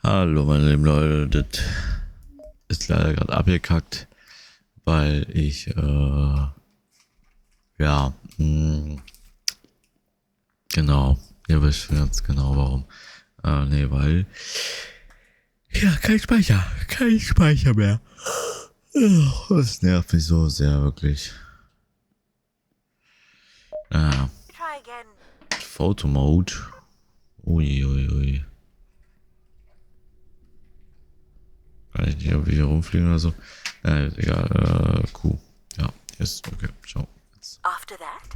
Hallo meine lieben Leute, das ist leider gerade abgekackt, weil ich, ja, genau, ihr wisst schon ganz genau warum. Nee, weil, ja, kein Speicher mehr. Das nervt mich so sehr, wirklich. Ja, Photo-Mode. Ui. Kann ich nicht irgendwie hier rumfliegen oder so? Egal, Q. Ja, ist okay. Ciao. After that,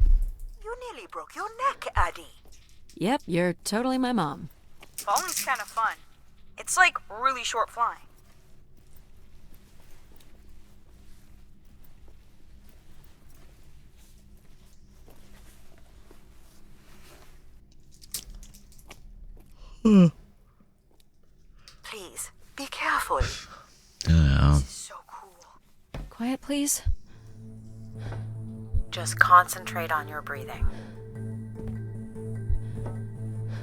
you nearly broke your neck, Addie. Yep, you're totally my mom. Falling's kind of fun. It's like really short flying. Please, be careful. Ja. This is so cool. Quiet, please. Just concentrate on your breathing.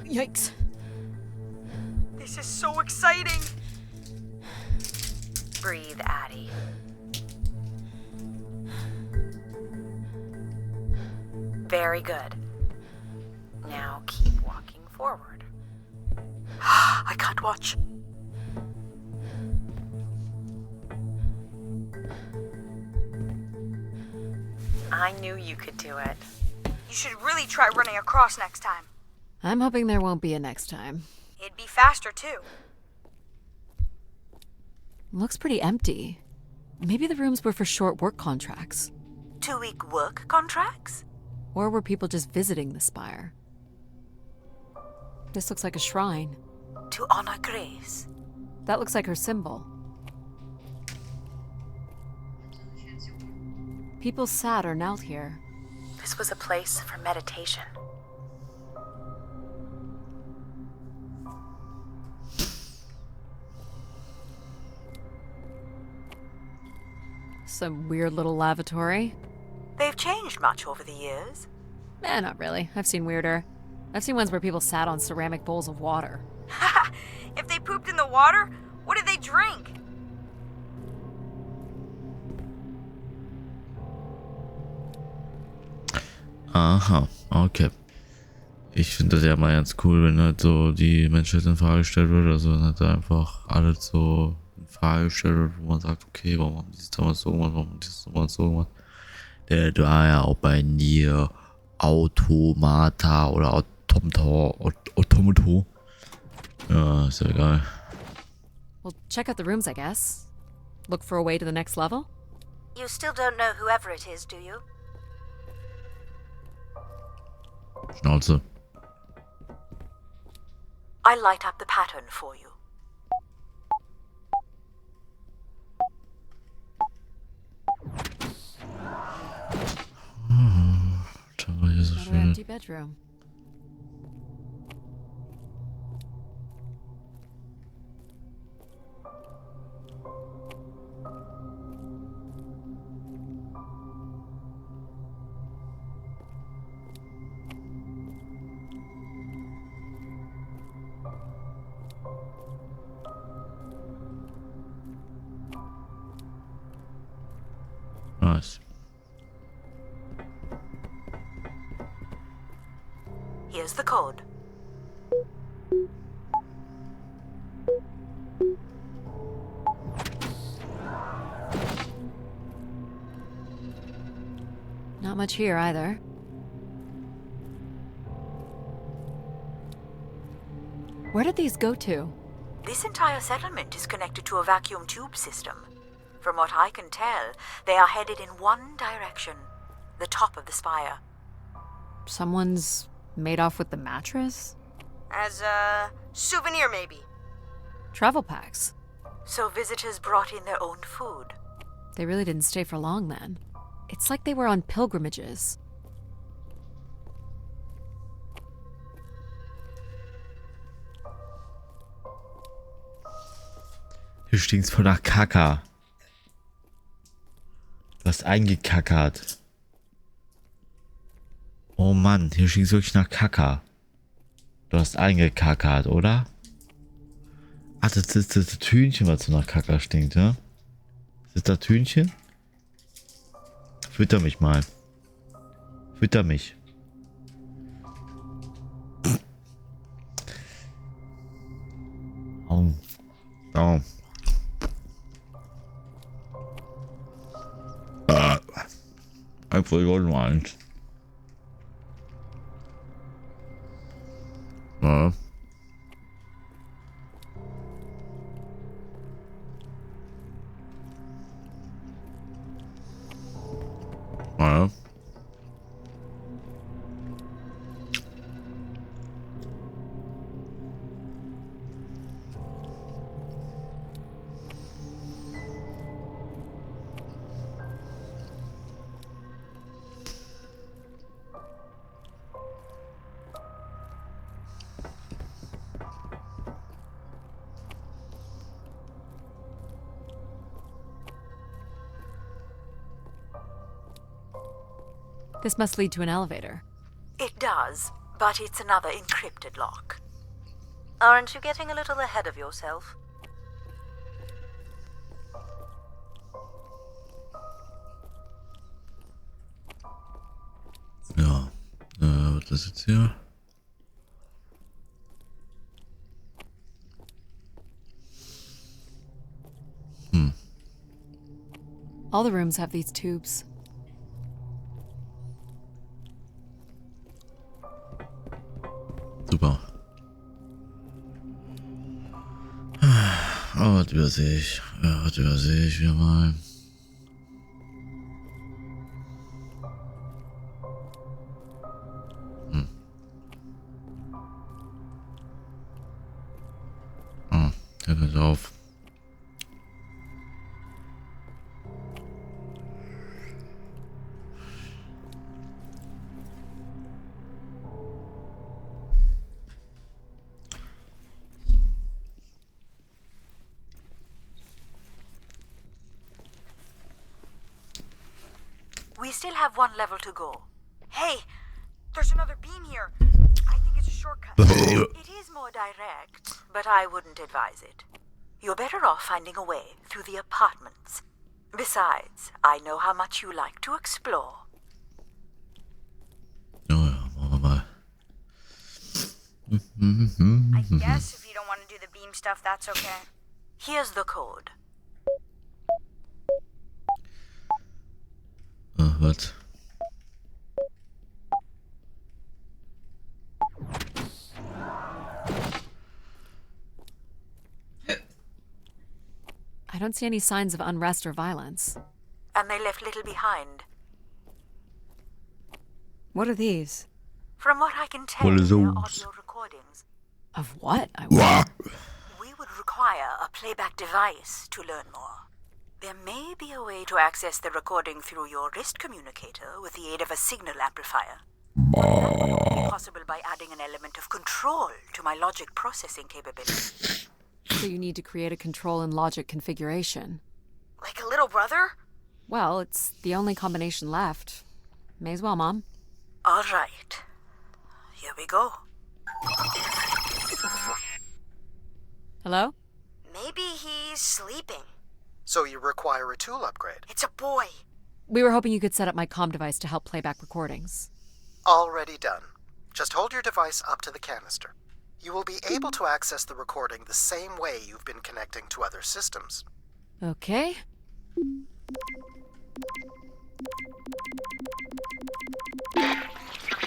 Yikes. This is so exciting. Breathe, Addie. Very good. Now keep walking forward. I can't watch. I knew you could do it. You should really try running across next time. I'm hoping there won't be a next time. It'd be faster, too. Looks pretty empty. Maybe the rooms were for short work contracts. 2-week work contracts? Or were people just visiting the spire? This looks like a shrine. To honor Grace. That looks like her symbol. People sat or knelt here. This was a place for meditation. Some weird little lavatory. They've changed much over the years. Not really. I've seen weirder. I've seen ones where people sat on ceramic bowls of water. If they pooped in the water, what did they drink? Aha, okay. Ich finde das ja mal ganz cool, wenn halt so die Menschheit in Frage gestellt wird. Also dann hat einfach alles so in Frage gestellt wird, wo man sagt, okay, warum haben die das damals so gemacht, warum haben die das damals so gemacht. Der war ja auch bei Nier Automata oder Automato. Ja, ist ja egal. Well, check out the rooms, I guess. Look for a way to the next level? You still don't know whoever it is, do you? Schnauze. I light up the pattern for you. Schau, hier ist so Another schön. empty bedroom. Nice. Here's the code. Not much here either. Where did these go to? This entire settlement is connected to a vacuum tube system. From what I can tell, they are headed in one direction. The top of the spire. Someone's made off with the mattress? As a souvenir, maybe. Travel packs. So visitors brought in their own food. They really didn't stay for long then. It's like they were on pilgrimages. Hier stinkt's voll nach Kaka. Du hast eingekackert. Oh Mann, hier stinkt's wirklich nach Kaka. Du hast eingekackert, oder? Ah, das ist das Hühnchen, was so nach Kacker stinkt, ja? Ist das Hühnchen? Fütter mich mal. Fütter mich. Oh. Oh. Einfach nur eins. Ja. Ja. This must lead to an elevator. It does, but it's another encrypted lock. Aren't you getting a little ahead of yourself? Ja. Was ist jetzt hier? All the rooms have these tubes. Super. Oh, was übersehe ich? Ja, was übersehe ich wieder mal? Ah, der hört auf. We still have one level to go. Hey, there's another beam here. I think it's a shortcut. It is more direct, but I wouldn't advise it. You're better off finding a way through the apartments. Besides, I know how much you like to explore. Ja, ja, machen wir mal. I guess if you don't want to do the beam stuff, that's okay. Here's the code. Was? I don't see any signs of unrest or violence. And they left little behind. What are these? From what I can tell, What are they're those? audio recordings. Of what? I wonder. We would require a playback device to learn more. There may be a way to access the recording through your wrist communicator with the aid of a signal amplifier. That would only be possible by adding an element of control to my logic processing capability. So you need to create a control and logic configuration. Like a little brother? Well, it's the only combination left. May as well, Mom. All right. Here we go. Hello? Maybe he's sleeping. So you require a tool upgrade. It's a boy. We were hoping you could set up my comm device to help playback recordings. Already done. Just hold your device up to the canister. You will be able to access the recording the same way you've been connecting to other systems. Okay.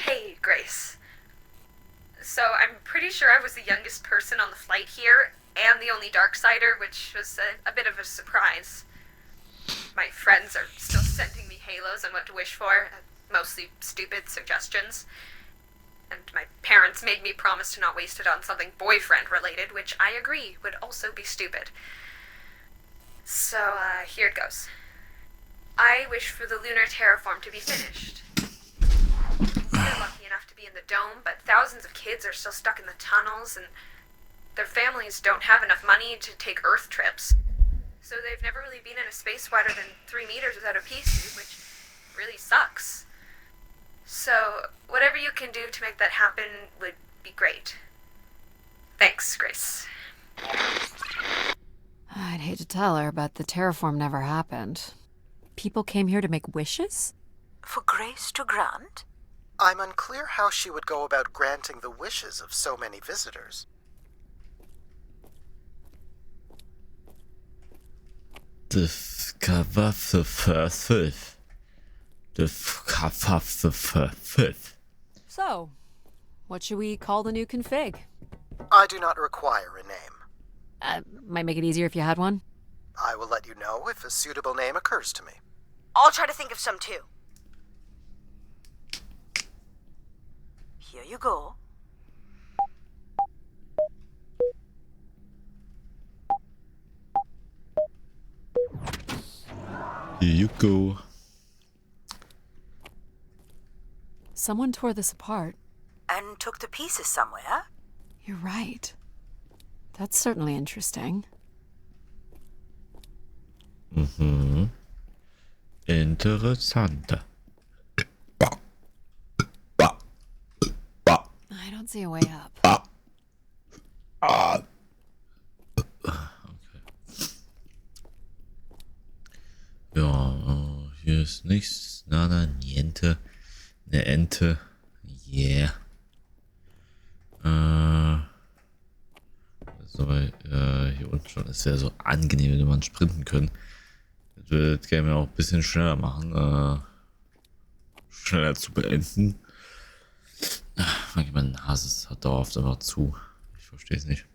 Hey, Grace. So I'm pretty sure I was the youngest person on the flight here, and the only Darksider, which was a bit of a surprise. My friends are still sending me halos on what to wish for, mostly stupid suggestions. And my parents made me promise to not waste it on something boyfriend-related, which I agree would also be stupid. So, here it goes. I wish for the lunar terraform to be finished. We're lucky enough to be in the dome, but thousands of kids are still stuck in the tunnels, and their families don't have enough money to take Earth trips. So they've never really been in a space wider than 3 meters without a pea suit, which really sucks. So, whatever you can do to make that happen would be great. Thanks, Grace. to tell her, but the terraform never happened. People came here to make wishes? For Grace to grant? I'm unclear how she would go about granting the wishes of so many visitors. So, what should we call the new config? I do not require a name. Might make it easier if you had one. I will let you know if a suitable name occurs to me. I'll try to think of some too. Here you go. Here you go. Someone tore this apart. And took to pieces somewhere. You're right. That's certainly interesting. Interessant. I don't see a way up. Okay. Ja, hier ist nichts. Nada, niente. Eine Ente. Yeah. Das ist aber hier unten schon. Es wäre so angenehm, wenn man sprinten können. Das würde das Game ja auch ein bisschen schneller machen. Schneller zu beenden. Meine Nase hat dauerhaft einfach zu. Ich verstehe es nicht.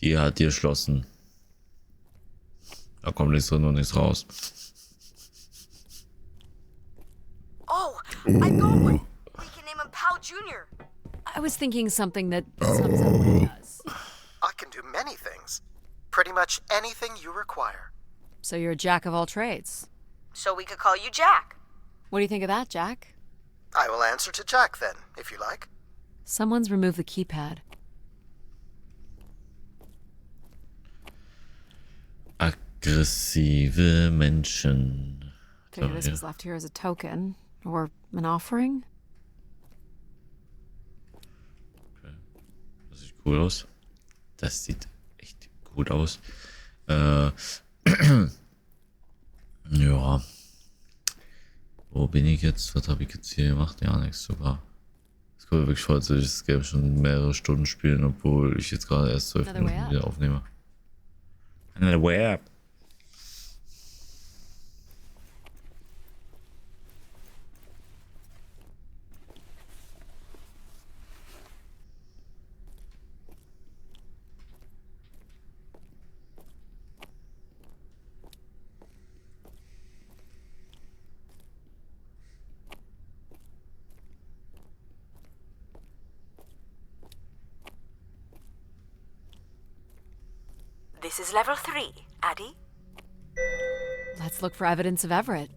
Die hat die geschlossen. Da kommt nichts drin und nichts raus. Oh, I got one. We can name him Pal Jr. I was thinking something that sums up what it does. I can do many things. Pretty much anything you require. So you're a jack of all trades. So we could call you Jack. What do you think of that, Jack? I will answer to Jack then, if you like. Someone's removed the keypad. Aggressive Menschen. Figure this was left here as a token. Or an offering? Okay. Das sieht cool aus. Das sieht echt gut aus. Ja. Wo bin ich jetzt? Was habe ich jetzt hier gemacht? Ja, nichts sogar. Es kommt mir wirklich vor, als würde ich das Game schon mehrere Stunden spielen, obwohl ich jetzt gerade erst 12 Minuten wieder aufnehme. Another way up. This is level 3, Addie. Let's look for evidence of Everett.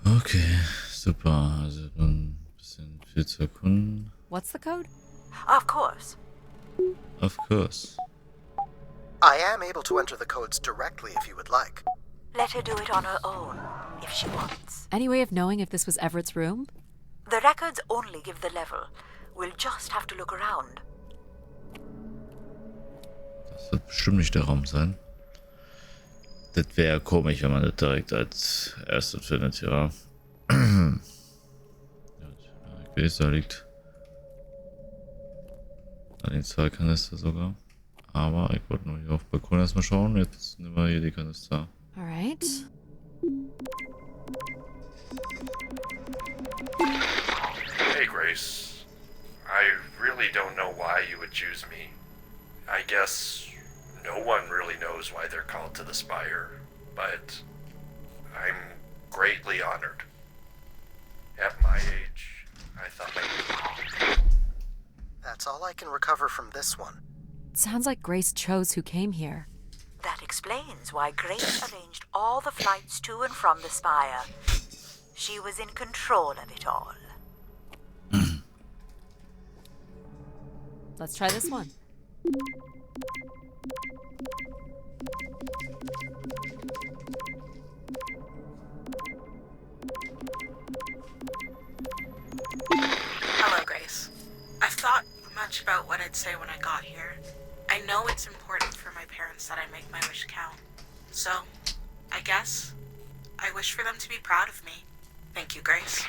Okay, super. Also ein bisschen viel zu erkunden. What's the code? Of course. Of course. I am able to enter the codes directly if you would like. Let her do it on her own, if she wants. Any way of knowing if this was Everett's room? The records only give the level. We'll just have to look around. Das wird bestimmt nicht der Raum sein. Das wäre komisch, wenn man das direkt als erstes findet, ja. Ich weiß, da liegt ein 2 Kanister sogar. Aber ich wollte nur hier auf den Balkon erstmal schauen. Jetzt nehmen wir hier die Kanister. Alright. Hey, Grace. I really don't know why you would choose me. I guess no one really knows why they're called to the Spire, but I'm greatly honored. At my age, I thought That's all I can recover from this one. Sounds like Grace chose who came here. That explains why Grace arranged all the flights to and from the Spire. She was in control of it all. Let's try this one. Hello, Grace. I thought we might much about what I'd say when I got here. I know it's important for my parents that I make my wish count. So, I guess I wish for them to be proud of me. Thank you, Grace.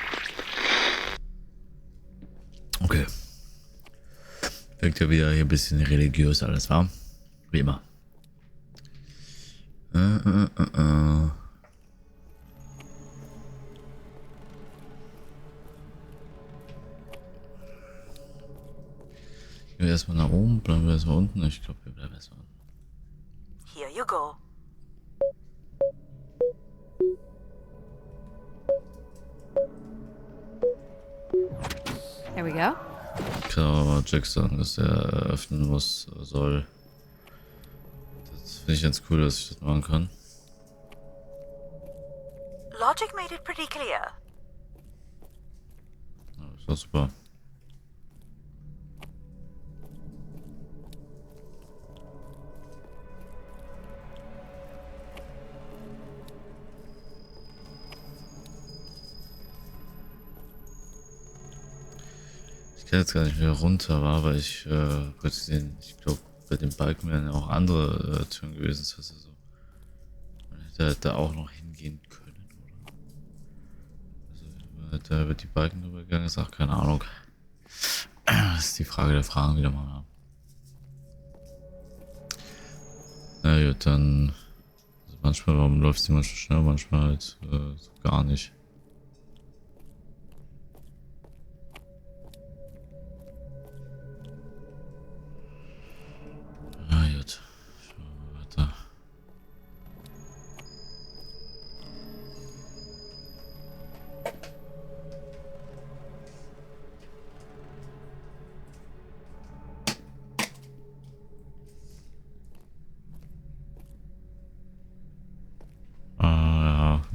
Okay. Wirkt ja wieder hier ein bisschen religiös alles, wa? Wie immer. Gehen wir erstmal nach oben, bleiben wir erstmal unten. Ich glaube, wir bleiben erstmal unten. Here you go. There we go. Ich kann aber Jack sagen, dass er öffnen soll. Das finde ich ganz cool, dass ich das machen kann. Logic made it pretty clear. Ja, ist doch super. Ich kann jetzt gar nicht mehr runter, weil ich gesehen, ich glaube, bei dem Balken wären ja auch andere Türen gewesen. Das heißt also, man hätte da auch noch hingehen können, oder? Also, wenn man da über die Balken drüber gegangen ist, auch keine Ahnung. Das ist die Frage der Fragen wieder mal. Na gut, dann. Also manchmal, warum läuft die manchmal schnell, manchmal halt so gar nicht.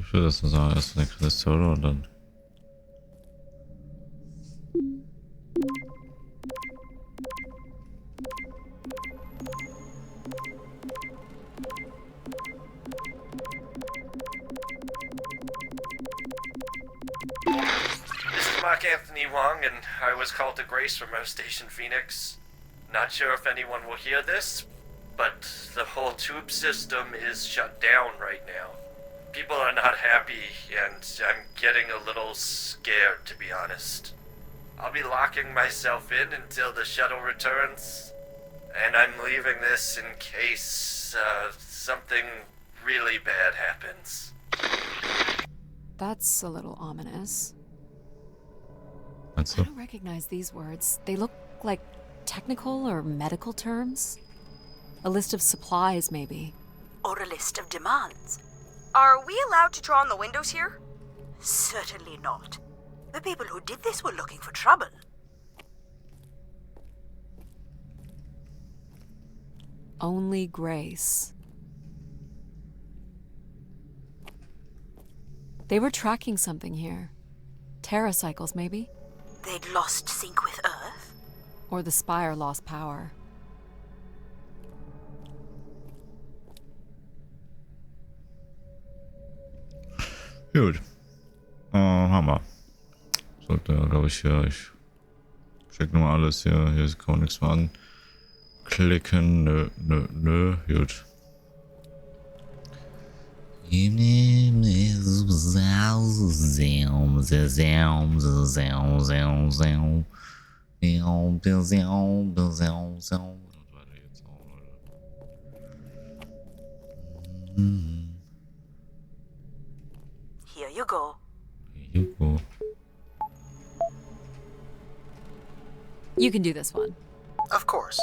Ich würde das nur sagen, erst eine Kristalle und dann. This is Mark Anthony Wong, and I was called to Grace from our station Phoenix. Not sure if anyone will hear this, but the whole tube system is shut down right now. People are not happy, and I'm getting a little scared, to be honest. I'll be locking myself in until the shuttle returns, and I'm leaving this in case something really bad happens. That's a little ominous. Meinst I du? don't recognize these words. They look like technical or medical terms. A list of supplies, maybe. Or a list of demands. Are we allowed to draw on the windows here? Certainly not. The people who did this were looking for trouble. Only Grace. They were tracking something here. Terracycles, maybe? They'd lost sync with Earth? Or the Spire lost power. Gut. Hammer. Sollte, glaube ich, hier. Ich check nochmal alles hier. Hier kann man nichts mehr anklicken. Nö. Gut. Here you go. You can do this one. Of course.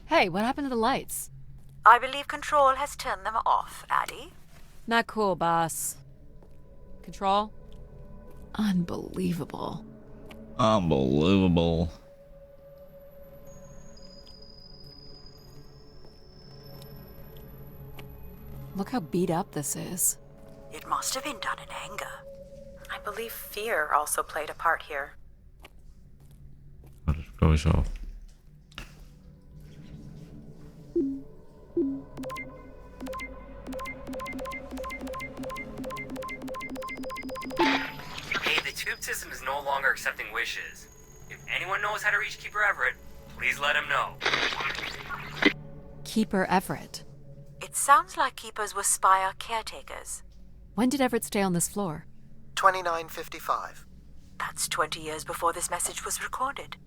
Hey, what happened to the lights? I believe Control has turned them off, Addy. Not cool, boss. Control? Unbelievable. Unbelievable. Look how beat up this is. It must have been done in anger. I believe fear also played a part here. Das glaube ich auch. Hey, the tube system is no longer accepting wishes. If anyone knows how to reach Keeper Everett, please let him know. Keeper Everett. It sounds like keepers were spire caretakers. When did Everett stay on this floor? 2955. That's 20 years before this message was recorded.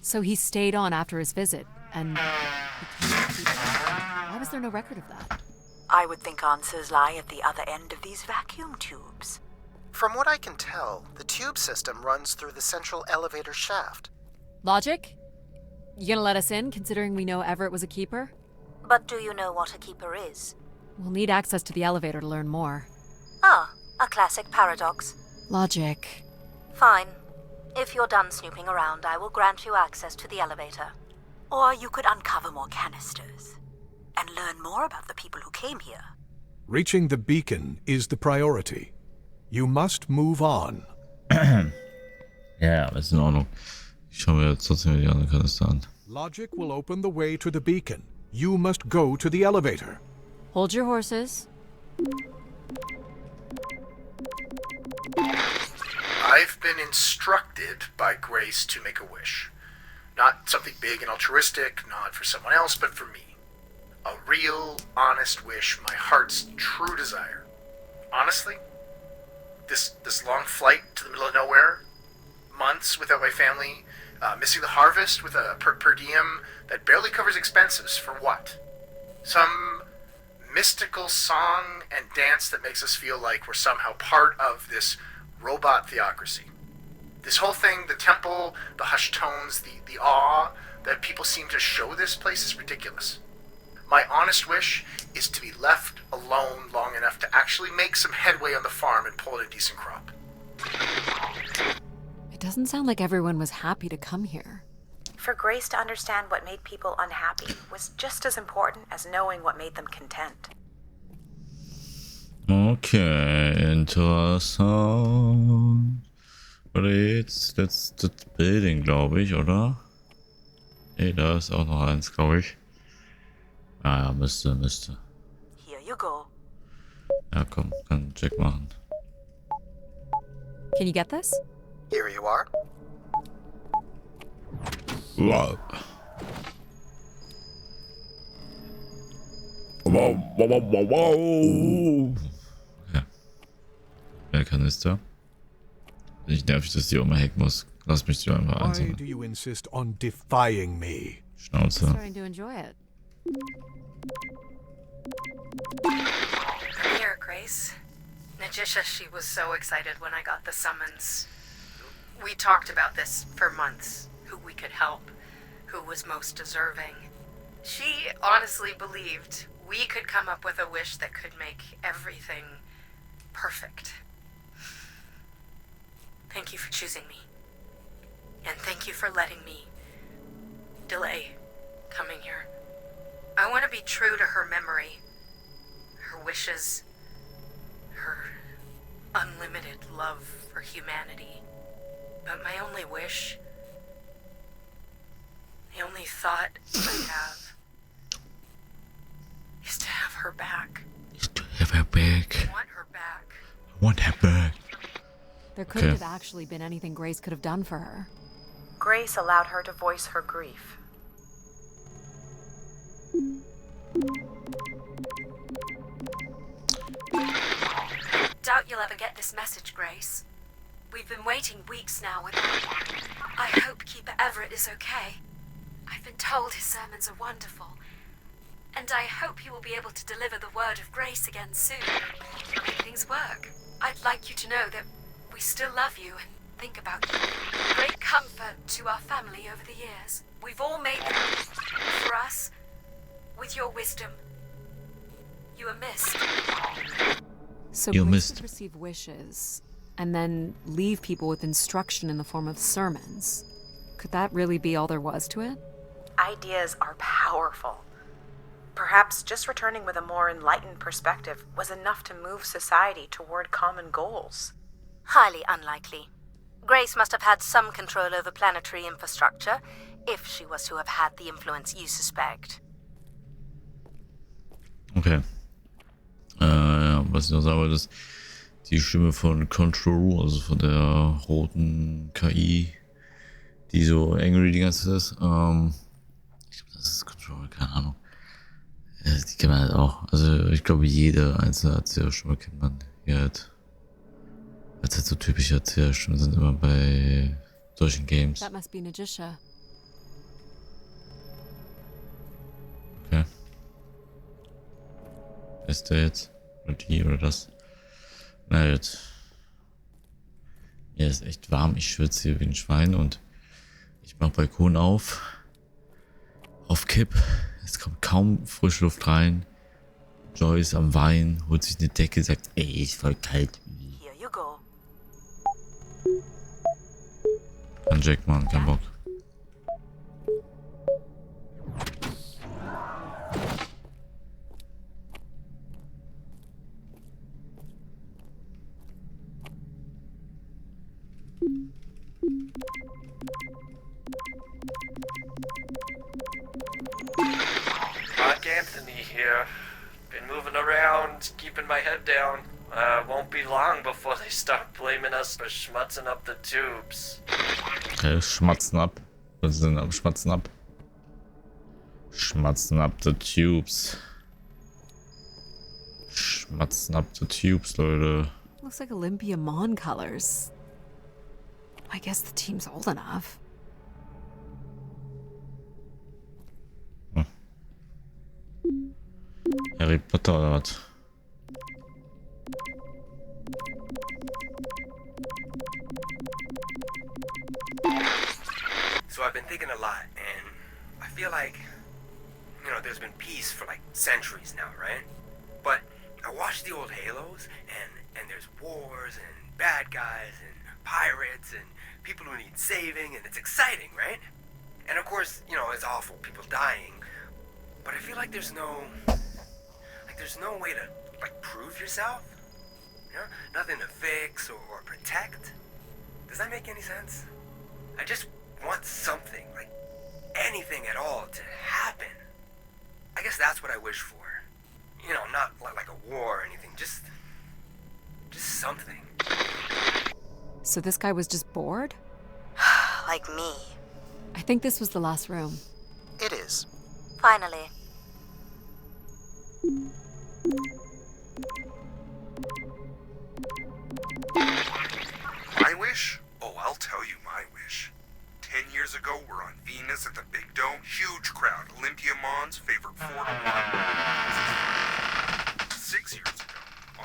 So he stayed on after his visit, and became a keeper. Why was there no record of that? I would think answers lie at the other end of these vacuum tubes. From what I can tell, the tube system runs through the central elevator shaft. Logic? You gonna let us in, considering we know Everett was a keeper? But do you know what a keeper is? We'll need access to the elevator to learn more. Ah, a classic paradox. Logic. Fine. If you're done snooping around, I will grant you access to the elevator. Or you could uncover more canisters and learn more about the people who came here. Reaching the beacon is the priority. You must move on. Ja, ist in Ordnung. Ich schaue mir jetzt trotzdem die anderen Kanister an. Logic will open the way to the beacon. You must go to the elevator. Hold your horses. I've been instructed by Grace to make a wish. Not something big and altruistic, not for someone else, but for me. A real, honest wish, my heart's true desire. Honestly, this long flight to the middle of nowhere, months without my family, missing the harvest with a per diem that barely covers expenses, for what? Some mystical song and dance that makes us feel like we're somehow part of this robot theocracy. This whole thing, the temple, the hushed tones, the awe that people seem to show this place is ridiculous. My honest wish is to be left alone long enough to actually make some headway on the farm and pull in a decent crop. It doesn't sound like everyone was happy to come here. For Grace to understand what made people unhappy was just as important as knowing what made them content. Okay, interessant. Oder jetzt das Building, glaube ich, oder? Nee, da ist auch noch eins, glaube ich. Ah ja, müsste. Here you go. Ja, komm, kann einen Check machen. Can you get this? Here you are. Wow. Wow. Ja. Der Kanister. Nicht nervig, dass die immer hacken muss. Lass mich die einfach Why einsammeln. do you insist on defying me? Schnauze. Starting to enjoy it. I'm here, Grace. Najisha, she was so excited when I got the summons. We talked about this for months. Who we could help. Who was most deserving. She honestly believed we could come up with a wish that could make everything perfect. Thank you for choosing me. And thank you for letting me delay coming here. I want to be true to her memory, her wishes, her unlimited love for humanity. But my only wish, the only thought I have, is to have her back. Have her back. I want her back. I want her back. There couldn't have actually been anything Grace could have done for her. Grace allowed her to voice her grief. Doubt you'll ever get this message, Grace. We've been waiting weeks now with I hope Keeper Everett is okay. I've been told his sermons are wonderful. And I hope he will be able to deliver the word of grace again soon. Make things work. I'd like you to know that we still love you and think about you. Great comfort to our family over the years. We've all made them for us. With your wisdom, you are missed. So You Grace missed. would receive wishes and then leave people with instruction in the form of sermons. Could that really be all there was to it? Ideas are powerful. Perhaps just returning with a more enlightened perspective was enough to move society toward common goals. Highly unlikely. Grace must have had some control over planetary infrastructure, if she was to have had the influence you suspect. Okay. Ja, was ich noch sagen wollte, ist die Stimme von Control, also von der roten KI, die so angry die ganze Zeit ist. Ich glaube, das ist Control, keine Ahnung. Ja, die kennt man halt auch. Also ich glaube, jede einzelne Erzähler schon mal kennt man. Hier halt. Als halt so typische Erzählerstimmen sind immer bei solchen Games. That must be Najisha. Okay. Ist der jetzt? Oder die oder das? Na jetzt. Hier ist echt warm. Ich schwitze hier wie ein Schwein und ich mach Balkon auf. Auf Kipp. Es kommt kaum frische Luft rein. Joyce am Wein, holt sich eine Decke, sagt, ey, ist voll kalt. Here you go. Kann Jack machen, kein Bock. Mark Anthony here. Been moving around, keeping my head down. Won't be long before they start blaming us for schmutzing up the tubes. Okay, schmatzen ab. Was ist denn am Schmatzen ab? Schmatzen ab the tubes. Schmatzen ab the tubes, Leute. Looks like Olympia Mon colors. I guess the team's old enough. Harry Potter oder was? So I've been thinking a lot, and I feel like, you know, there's been peace for like centuries now, right? But I watch the old Halos, and there's wars and bad guys and pirates and people who need saving, and it's exciting, right? And of course, you know, it's awful, people dying. But I feel like there's no way to like prove yourself. You know, nothing to fix or protect. Does that make any sense? I just want something, like anything at all, to happen. I guess that's what I wish for. You know, not like a war or anything, just something. So this guy was just bored? Like me. I think this was the last room. It is. Finally. My wish? Oh, I'll tell you my wish. 10 years ago, we're on Venus at the Big Dome. Huge crowd. Olympia Mons favored 4-1. 6 years ago,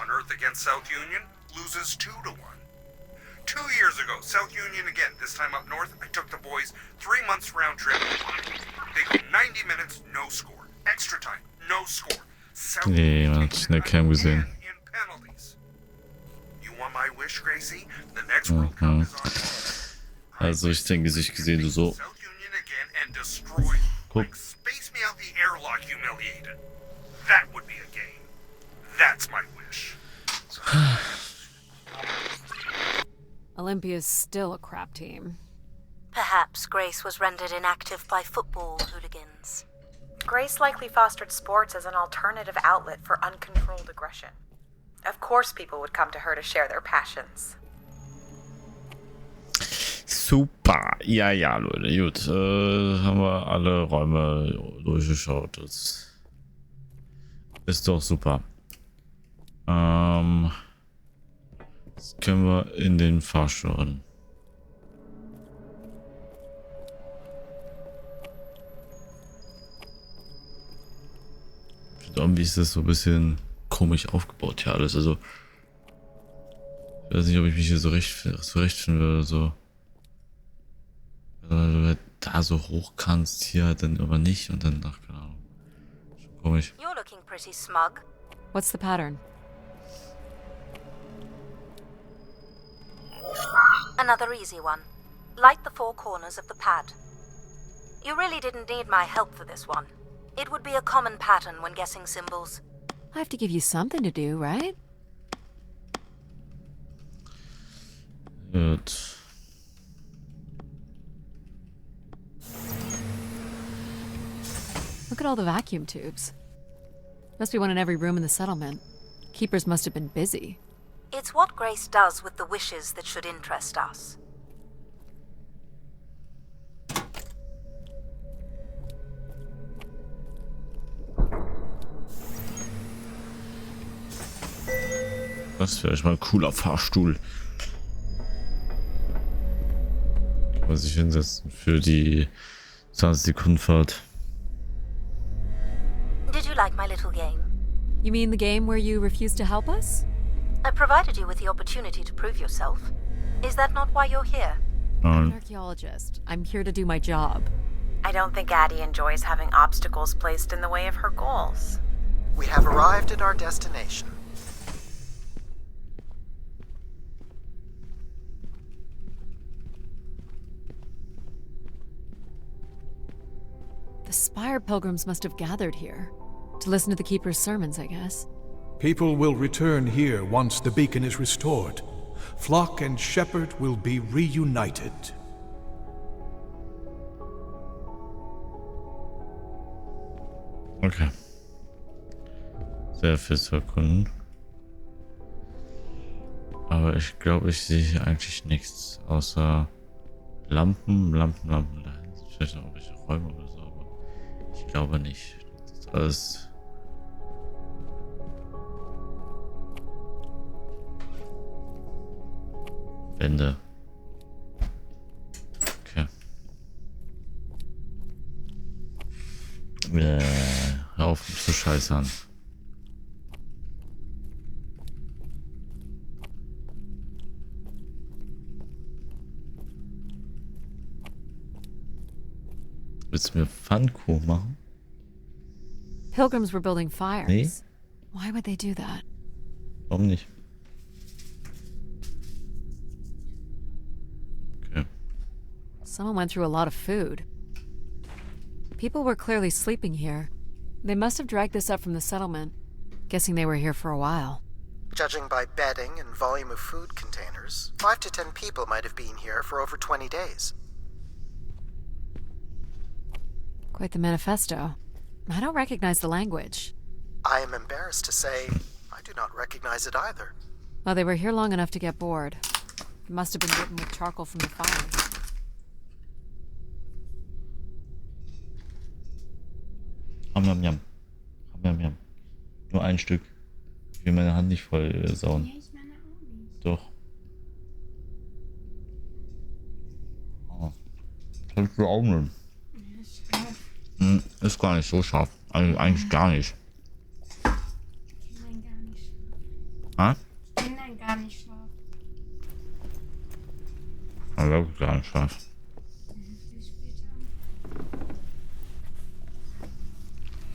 on Earth against South Union, loses 2-1. 2 years ago, South Union again. This time up north, I took the boys 3 months round trip. They go 90 minutes, no score. Extra time, no score. South Nee, man hat sich in der Cam gesehen. in penalties. You want my wish, Gracie? The next World Cup is on. Also ich denke, sich gesehen, du so. South Union again and destroy. Guck. Like space me out the airlock humiliated. That would be a game. That's my wish. Olympia's still a crap team. Perhaps Grace was rendered inactive by football hooligans. Grace likely fostered sports as an alternative outlet for uncontrolled aggression. Of course people would come to her to share their passions. Super. Ja, ja, Leute. Gut. Haben wir alle Räume durchgeschaut. Das ist doch super. Jetzt können wir in den Fahrstuhl. Irgendwie ist das so ein bisschen komisch aufgebaut hier alles. Also ich weiß nicht, ob ich mich hier so zurechtfinden würde. So. Wenn du halt da so hoch kannst, hier halt dann aber nicht und dann, ach, keine Ahnung. Schon komisch. You're looking pretty smug. What's the pattern? Another easy one. Light the 4 corners of the pad. You really didn't need my help for this one. It would be a common pattern when guessing symbols. I have to give you something to do, right? Gut. Look at all the vacuum tubes. Must be one in every room in the settlement. Keepers must have been busy. It's what Grace does with the wishes that should interest us. Das wäre mal ein cooler Fahrstuhl. Was ich hinsetzen für die 20 Sekunden Fahrt. Did you like my little game? You mean the game where you refused to help us? I provided you with the opportunity to prove yourself. Is that not why you're here? I'm an archaeologist. I'm here to do my job. I don't think Addie enjoys having obstacles placed in the way of her goals. We have arrived at our destination. The Spire pilgrims must have gathered here. To listen to the Keeper's sermons, I guess. People will return here once the beacon is restored. Flock and shepherd will be reunited. Okay. Sehr viel zu erkunden. Aber ich glaube, ich sehe hier eigentlich nichts außer Lampen. Da hinten sind vielleicht noch irgendwelche Räume oder so, aber ich glaube nicht. Das ist alles. Wände. Okay. Hör auf, mich zu scheißern. Willst du mir Pfannkuchen machen? Pilgrims were building fires. Nee. Why would they do that? Warum nicht? Okay. Someone went through a lot of food. People were clearly sleeping here. They must have dragged this up from the settlement. Guessing they were here for a while. Judging by bedding and volume of food containers, 5 to 10 people might have been here for over 20 days. Quite the manifesto. I don't recognize the language. I am embarrassed to say, I do not recognize it either. Well, they were here long enough to get bored. It must have been written with charcoal from the fire. Yam, yam. Nur ein Stück. Ich will meine Hand nicht voll sauen. Ja, ich meine auch nicht. Doch. Oh. Kannst du auch nehmen. Ist gar nicht so scharf. Eigentlich gar nicht. Nein, gar nicht. Ha? Nein, gar nicht scharf. Wirklich gar nicht scharf. Bis später.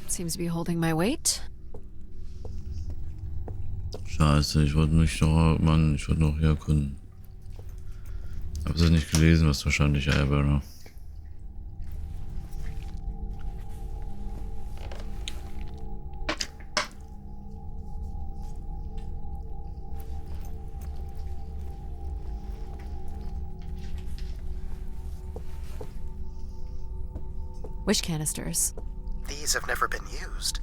Seems to be holding my weight. Scheiße, ich wollte mich doch, Mann, ich wollte noch hier erkunden. Hab's ja nicht gelesen, was wahrscheinlich Eierburner. Wish canisters. These have never been used.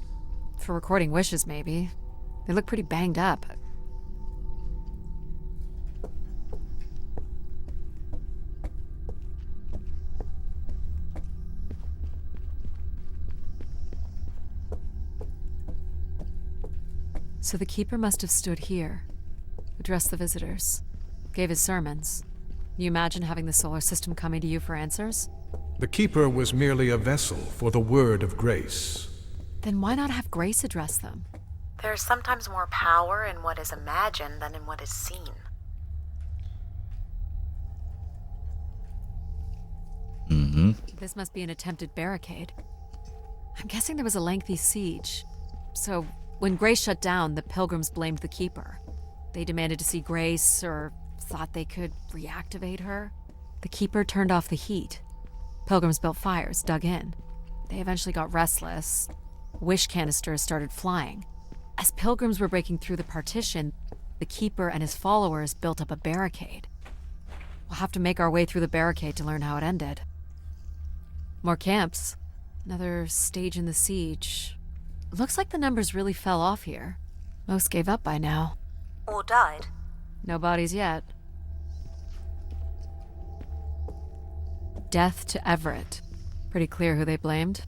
For recording wishes, maybe. They look pretty banged up. So the Keeper must have stood here, addressed the visitors, gave his sermons. You imagine having the solar system coming to you for answers? The Keeper was merely a vessel for the word of grace. Then why not have Grace address them? There is sometimes more power in what is imagined than in what is seen. This must be an attempted barricade. I'm guessing there was a lengthy siege. So, when Grace shut down, the Pilgrims blamed the Keeper. They demanded to see Grace, or thought they could reactivate her. The Keeper turned off the heat. Pilgrims built fires, dug in. They eventually got restless. Wish canisters started flying. As Pilgrims were breaking through the partition, the Keeper and his followers built up a barricade. We'll have to make our way through the barricade to learn how it ended. More camps. Another stage in the siege. Looks like the numbers really fell off here. Most gave up by now. Or died. No bodies yet. Death to Everett. Pretty clear who they blamed.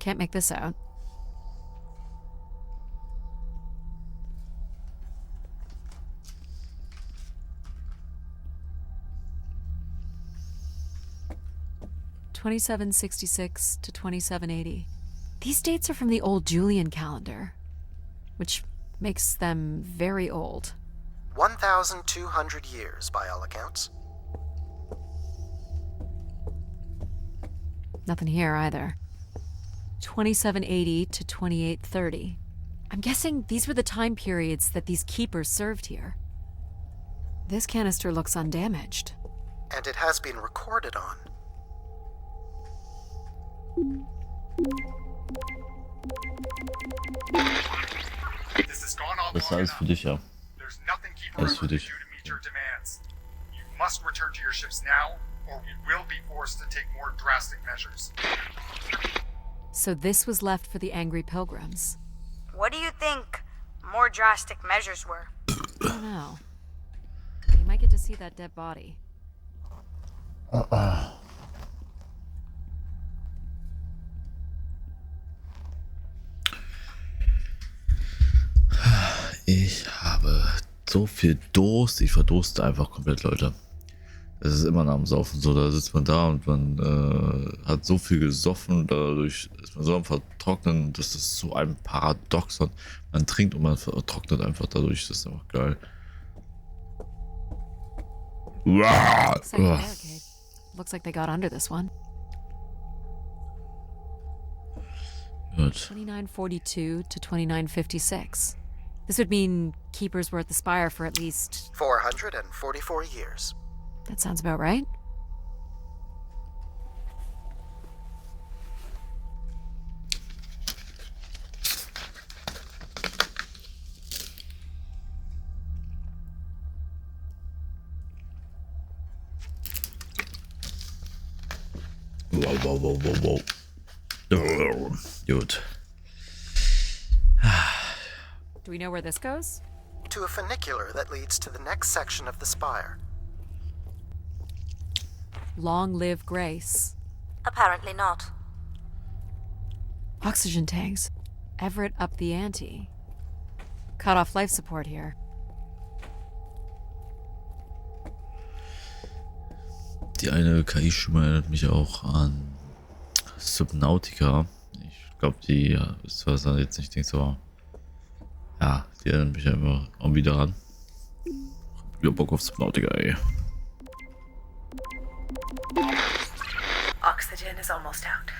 Can't make this out. (2766 to 2780). These dates are from the old Julian calendar, which makes them very old. 1,200 years, by all accounts. Nothing here either. 2780 to 2830. I'm guessing these were the time periods that these keepers served here. This canister looks undamaged. And it has been recorded on. This has gone on Das ist long alles enough. für dich, ja. There's nothing Keeper Alles Ever für can dich. do to meet your demands. You must return to your ships now, or we will be forced to take more drastic measures. So this was left for the angry pilgrims. What do you think more drastic measures were? I don't know. You might get to see that dead body. Ich habe so viel Durst. Ich verdurste einfach komplett, Leute. Das ist immer nach dem Saufen so. Da sitzt man da und man hat so viel gesoffen. Dadurch ist man so am Vertrocknen. Das ist so ein Paradoxon. Man trinkt und man vertrocknet einfach dadurch. Das ist einfach geil. Second barricade. Looks like they got under this one. Gut. 2942 to 2956. This would mean keepers were at the spire for at least... 444 years. That sounds about right. Wow. Gut. Do we know where this goes? To a funicular that leads to the next section of the spire. Long live Grace. Apparently not. Oxygen tanks. Everett upped the ante. Cut off life support here. Die eine KI-Stimme erinnert mich auch an Subnautica. Ich glaube, die ist zwar jetzt nicht so. Ja, die erinnert mich einfach auch wieder an. Ich hab wieder Bock auf Subnautica, ey. Oxygen is almost out.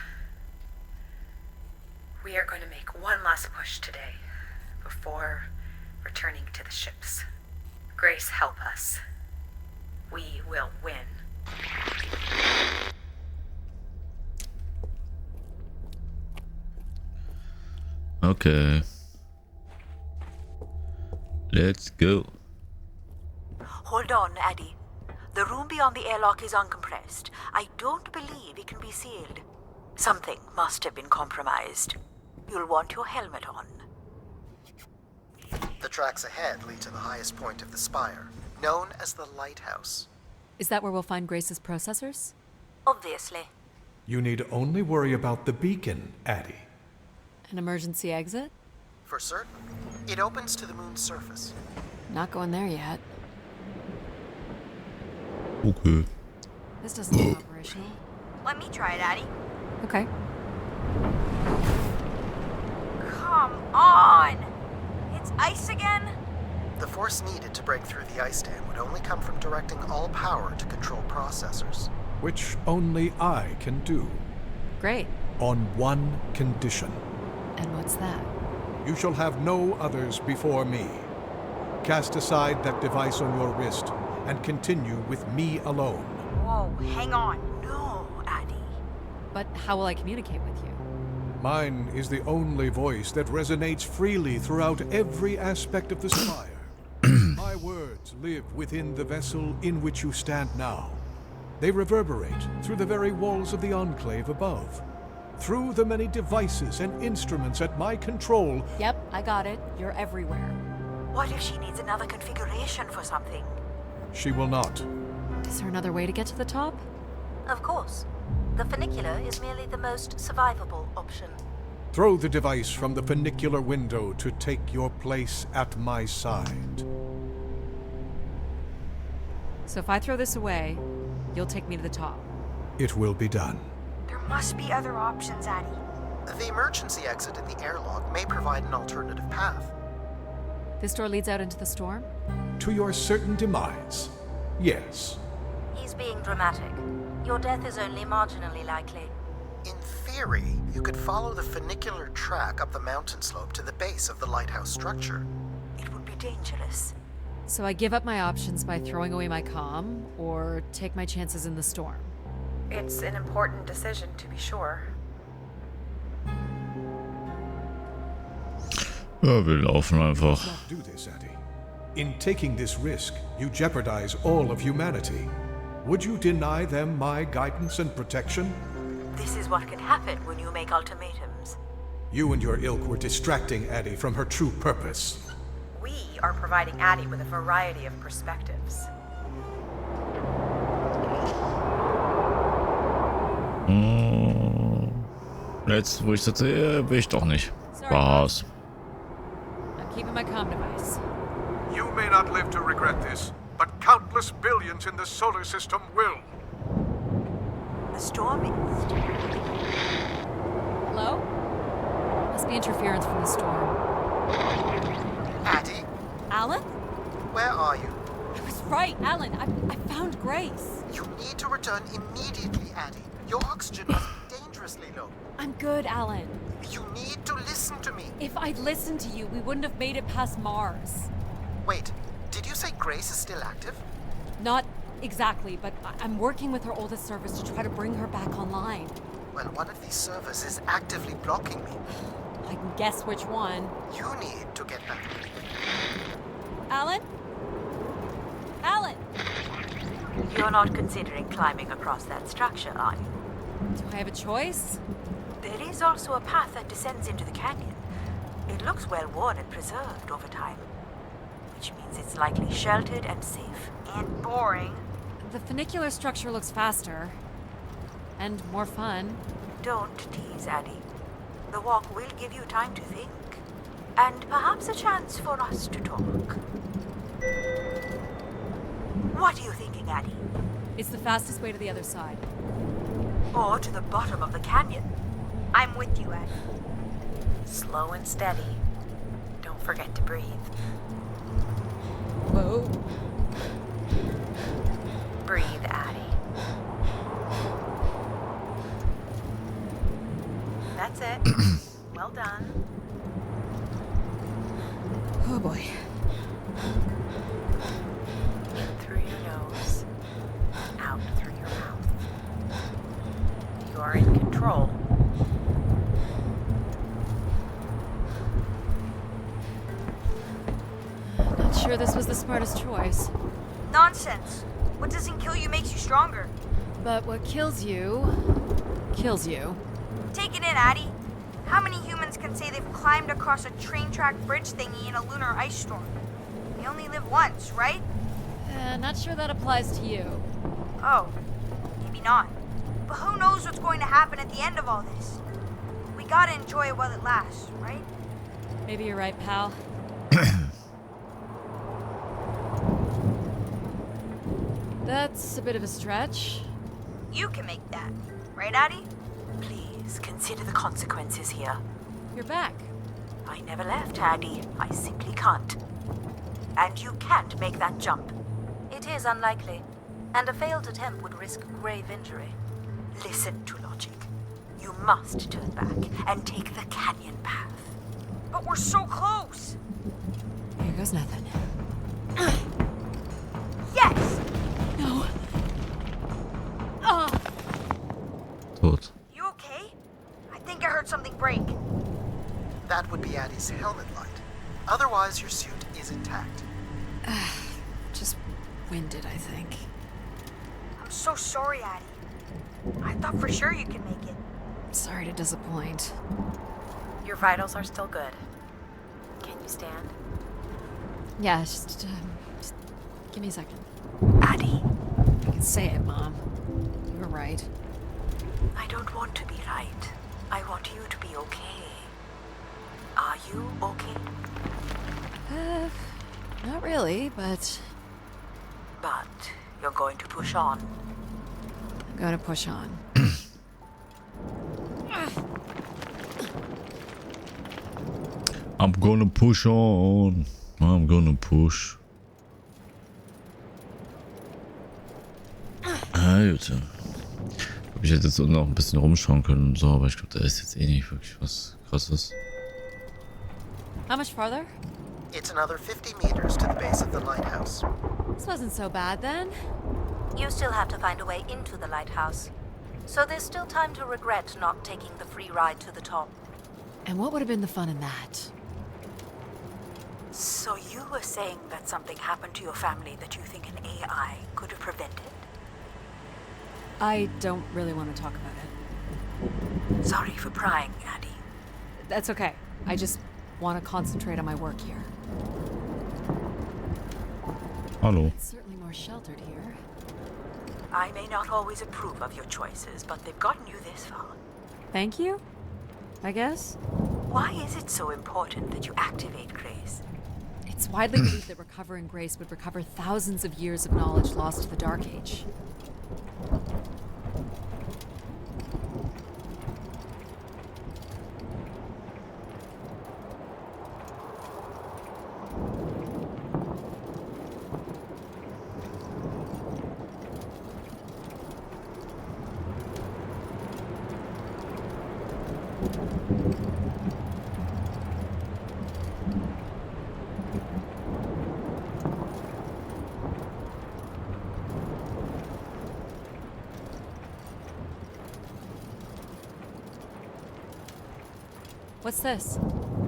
We are going to make one last push today before returning to the ships. Grace, help us. We will win. Okay. Let's go. Hold on, Addy. The room beyond the airlock is uncompressed. I don't believe it can be sealed. Something must have been compromised. You'll want your helmet on. The tracks ahead lead to the highest point of the spire, known as the lighthouse. Is that where we'll find Grace's processors? Obviously. You need only worry about the beacon, Addie. An emergency exit? For certain. It opens to the moon's surface. Not going there yet. Okay. This doesn't look operational. Let me try it, Addy. Okay. Come on! It's ice again? The force needed to break through the ice dam would only come from directing all power to control processors. Which only I can do. Great. On one condition. And what's that? You shall have no others before me. Cast aside that device on your wrist and continue with me alone. Whoa, hang on. No, Addy. But how will I communicate with you? Mine is the only voice that resonates freely throughout every aspect of the spire. My words live within the vessel in which you stand now. They reverberate through the very walls of the enclave above. Through the many devices and instruments at my control. Yep, I got it. You're everywhere. What if she needs another configuration for something? She will not. Is there another way to get to the top? Of course. The funicular is merely the most survivable option. Throw the device from the funicular window to take your place at my side. So if I throw this away, you'll take me to the top. It will be done. There must be other options, Addie. The emergency exit in the airlock may provide an alternative path. This door leads out into the storm? To your certain demise, yes. He's being dramatic. Your death is only marginally likely. In theory, you could follow the funicular track up the mountain slope to the base of the lighthouse structure. It would be dangerous. So I give up my options by throwing away my comm, or take my chances in the storm? It's an important decision, to be sure. Ja, wir laufen einfach. Not do this, Addie. In taking this risk, you jeopardize all of humanity. Would you deny them my guidance and protection? This is what can happen when you make ultimatums. You and your ilk were distracting Addie from her true purpose. We are providing Addie with a variety of perspectives. Jetzt, wo ich das sehe, will ich doch nicht. Was? I'm keeping my comm device. You may not live to regret this, but countless billions in the solar system will. The storm is... Hello? Must be interference from the storm. Addie? Alan? Where are you? I was right, Alan. I found Grace. You need to return immediately, Addie. Your oxygen must be dangerously low. I'm good, Alan. You need to listen to me. If I'd listened to you, we wouldn't have made it past Mars. Wait, did you say Grace is still active? Not exactly, but I'm working with her oldest service to try to bring her back online. Well, one of these servers is actively blocking me. I can guess which one. You need to get back. Alan? Alan! You're not considering climbing across that structure, are you? Do I have a choice? There is also a path that descends into the canyon. It looks well worn and preserved over time, which means it's likely sheltered and safe. And boring. The funicular structure looks faster. And more fun. Don't tease, Addie. The walk will give you time to think. And perhaps a chance for us to talk. What are you thinking, Addie? It's the fastest way to the other side. Or to the bottom of the canyon. I'm with you, Addie. Slow and steady. Don't forget to breathe. Whoa. Breathe, Addie. That's it. Well done. Oh boy. In through your nose, out through your mouth. You are in control. Not sure this was the smartest choice. Nonsense. What doesn't kill you makes you stronger. But what kills you, kills you. Take it in, Addie. How many humans can say they've climbed across a train track bridge thingy in a lunar ice storm? We only live once, right? Not sure that applies to you. Oh, maybe not. But who knows what's going to happen at the end of all this? We gotta enjoy it while it lasts, right? Maybe you're right, pal. That's a bit of a stretch. You can make that, right, Addie? Please consider the consequences here. You're back. I never left, Addie. I simply can't. And you can't make that jump. It is unlikely, and a failed attempt would risk grave injury. Listen to logic. You must turn back and take the canyon path. But we're so close! Here goes nothing. Yes! No. Tot. You okay? I think I heard something break. That would be Addie's helmet light. Otherwise, your suit is intact. Just winded, I think. I'm so sorry, Addie. I thought for sure you could make it. Sorry to disappoint. Your vitals are still good. Can you stand? Yeah, just give me a second. Addie. I can say it, Mom. You were right. I don't want to be right. I want you to be okay. Are you okay? Not really, but But you're going to push on. I'm gonna push on. I'm gonna push on. I'm gonna push. Alter. Ich hätte jetzt noch ein bisschen rumschauen können und so, aber ich glaube, da ist jetzt eh nicht wirklich was Krasses. How much farther? It's another 50 meters to the base of the lighthouse. This wasn't so bad then. You still have to find a way into the lighthouse. So there's still time to regret not taking the free ride to the top. And what would have been the fun in that? So you were saying that something happened to your family that you think an AI could have prevented? I don't really want to talk about it. Sorry for prying, Addie. That's okay. I just want to concentrate on my work here. Hallo. It's certainly more sheltered here. I may not always approve of your choices, but they've gotten you this far. Thank you, I guess. Why is it so important that you activate Grace? It's widely believed that recovering Grace would recover thousands of years of knowledge lost to the Dark Age. What's this?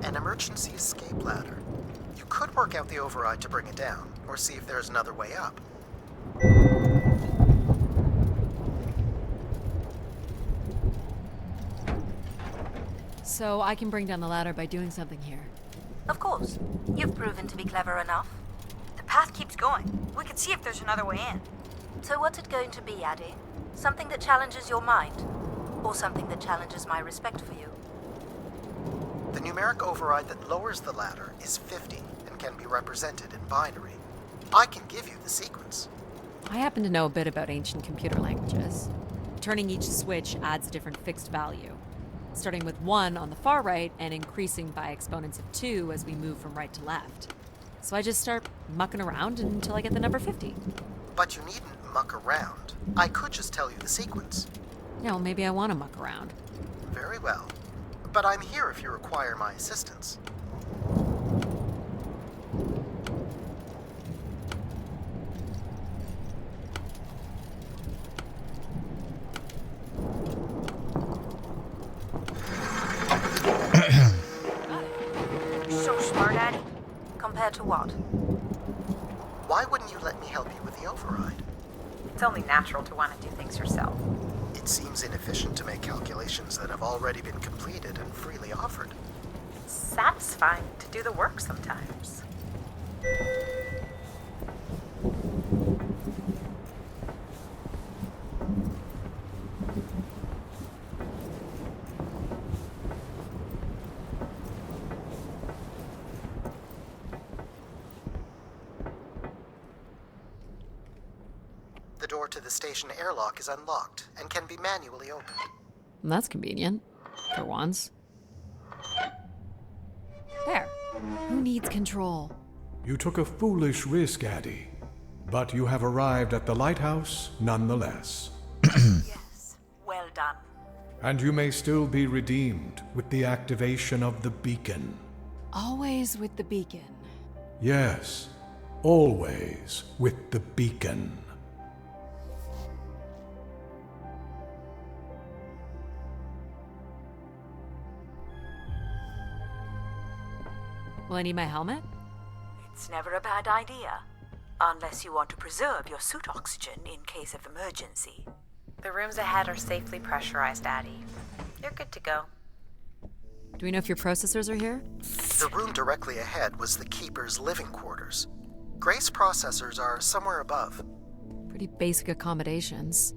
An emergency escape ladder. You could work out the override to bring it down, or see if there's another way up. So I can bring down the ladder by doing something here. Of course. You've proven to be clever enough. The path keeps going. We can see if there's another way in. So what's it going to be, Addie? Something that challenges your mind? Or something that challenges my respect for you? The numeric override that lowers the ladder is 50 and can be represented in binary. I can give you the sequence. I happen to know a bit about ancient computer languages. Turning each switch adds a different fixed value, starting with 1 on the far right and increasing by exponents of 2 as we move from right to left. So I just start mucking around until I get the number 50. But you needn't muck around. I could just tell you the sequence. No, maybe I want to muck around. Very well. But I'm here if you require my assistance. So smart, Addie. Compared to what? Why wouldn't you let me help you with the override? It's only natural to want to do things yourself. It seems inefficient to make calculations that have already been completed and freely offered. It's satisfying to do the work sometimes. The door to the station airlock is unlocked and can be manually opened. That's convenient. For once. There. Who needs control? You took a foolish risk, Addie. But you have arrived at the lighthouse nonetheless. Yes, well done. And you may still be redeemed with the activation of the beacon. Always with the beacon. Yes, always with the beacon. Will I need my helmet? It's never a bad idea. Unless you want to preserve your suit oxygen in case of emergency. The rooms ahead are safely pressurized, Addie. You're good to go. Do we know if your processors are here? The room directly ahead was the Keeper's living quarters. Grace processors are somewhere above. Pretty basic accommodations.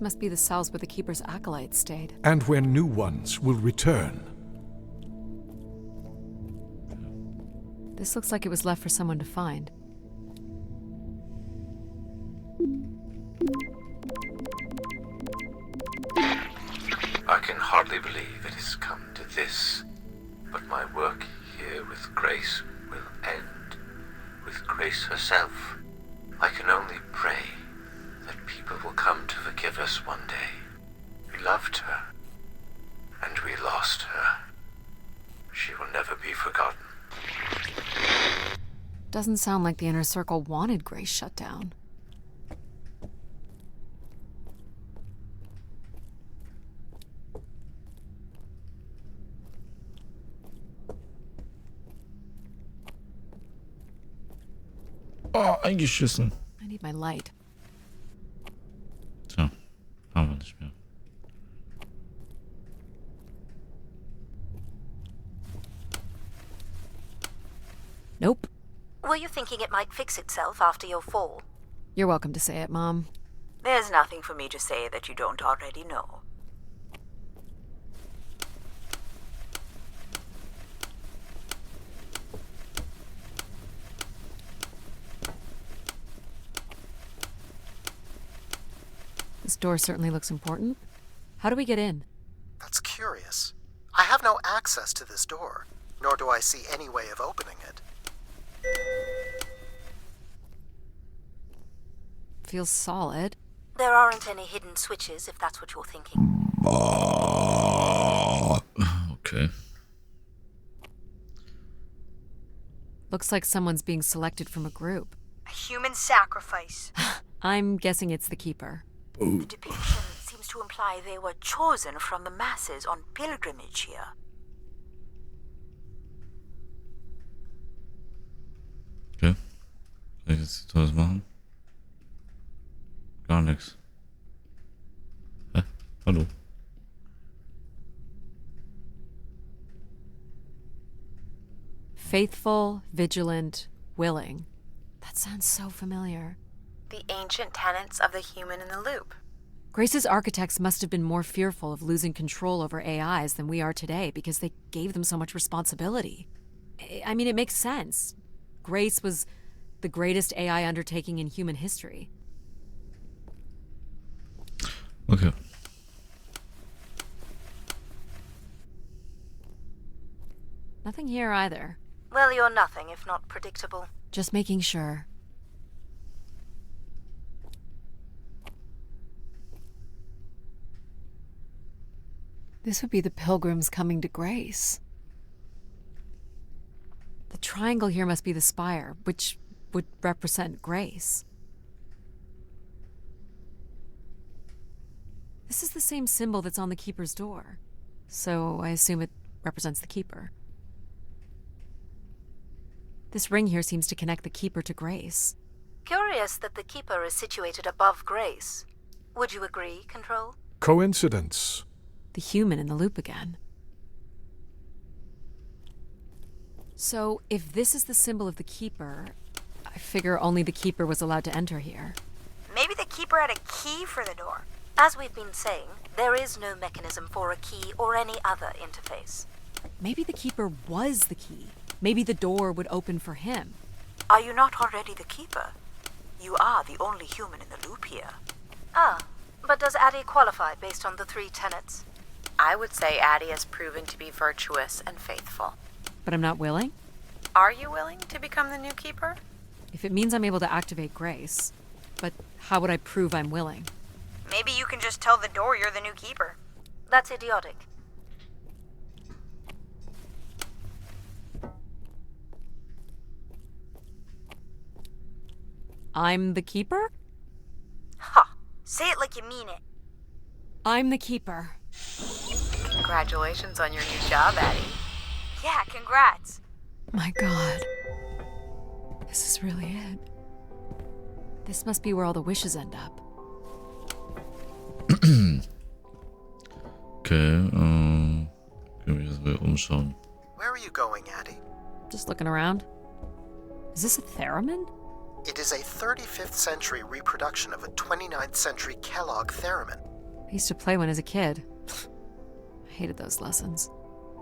These must be the cells where the Keeper's acolytes stayed. And where new ones will return. This looks like it was left for someone to find. I can hardly believe it has come to this, but my work here with Grace will end with Grace herself. I can only pray that people will come to forgive us one day. We loved her, and we lost her. She will never be forgotten. Doesn't sound like the Inner Circle wanted Grace shut down. Oh, eingeschissen. I need my light. So, haben wir nicht mehr. Nope. Were you thinking it might fix itself after your fall? You're welcome to say it, Mom. There's nothing for me to say that you don't already know. This door certainly looks important. How do we get in? That's curious. I have no access to this door, nor do I see any way of opening it. Feels solid. There aren't any hidden switches, if that's what you're thinking. Okay. Looks like someone's being selected from a group. A human sacrifice. I'm guessing it's the Keeper. The depiction seems to imply they were chosen from the masses on pilgrimage here. Okay. Soll ich jetzt Tolles machen? Gar nichts. Hä? Hallo? Faithful, vigilant, willing. That sounds so familiar. The ancient tenets of the human in the loop. Grace's architects must have been more fearful of losing control over AIs than we are today because they gave them so much responsibility. I mean, it makes sense. Grace was the greatest AI undertaking in human history. Okay. Nothing here either. Well, you're nothing if not predictable. Just making sure. This would be the pilgrims coming to Grace. The triangle here must be the spire, which would represent Grace. This is the same symbol that's on the Keeper's door, so I assume it represents the Keeper. This ring here seems to connect the Keeper to Grace. Curious that the Keeper is situated above Grace. Would you agree, Control? Coincidence. The human in the loop again. So, if this is the symbol of the Keeper, I figure only the Keeper was allowed to enter here. Maybe the Keeper had a key for the door. As we've been saying, there is no mechanism for a key or any other interface. Maybe the Keeper was the key. Maybe the door would open for him. Are you not already the Keeper? You are the only human in the loop here. Ah, but does Addie qualify based on the 3 tenets? I would say Addie has proven to be virtuous and faithful. But I'm not willing? Are you willing to become the new Keeper? If it means I'm able to activate Grace. But how would I prove I'm willing? Maybe you can just tell the door you're the new Keeper. That's idiotic. I'm the Keeper? Ha! Say it like you mean it. I'm the Keeper. Congratulations on your new job, Addie. Yeah, congrats. My God. This is really it. This must be where all the wishes end up. Okay, können wir jetzt mal umschauen. Where are you going, Addie? Just looking around. Is this a theremin? It is a 35th century reproduction of a 29th century Kellogg theremin. I used to play one as a kid. I hated those lessons.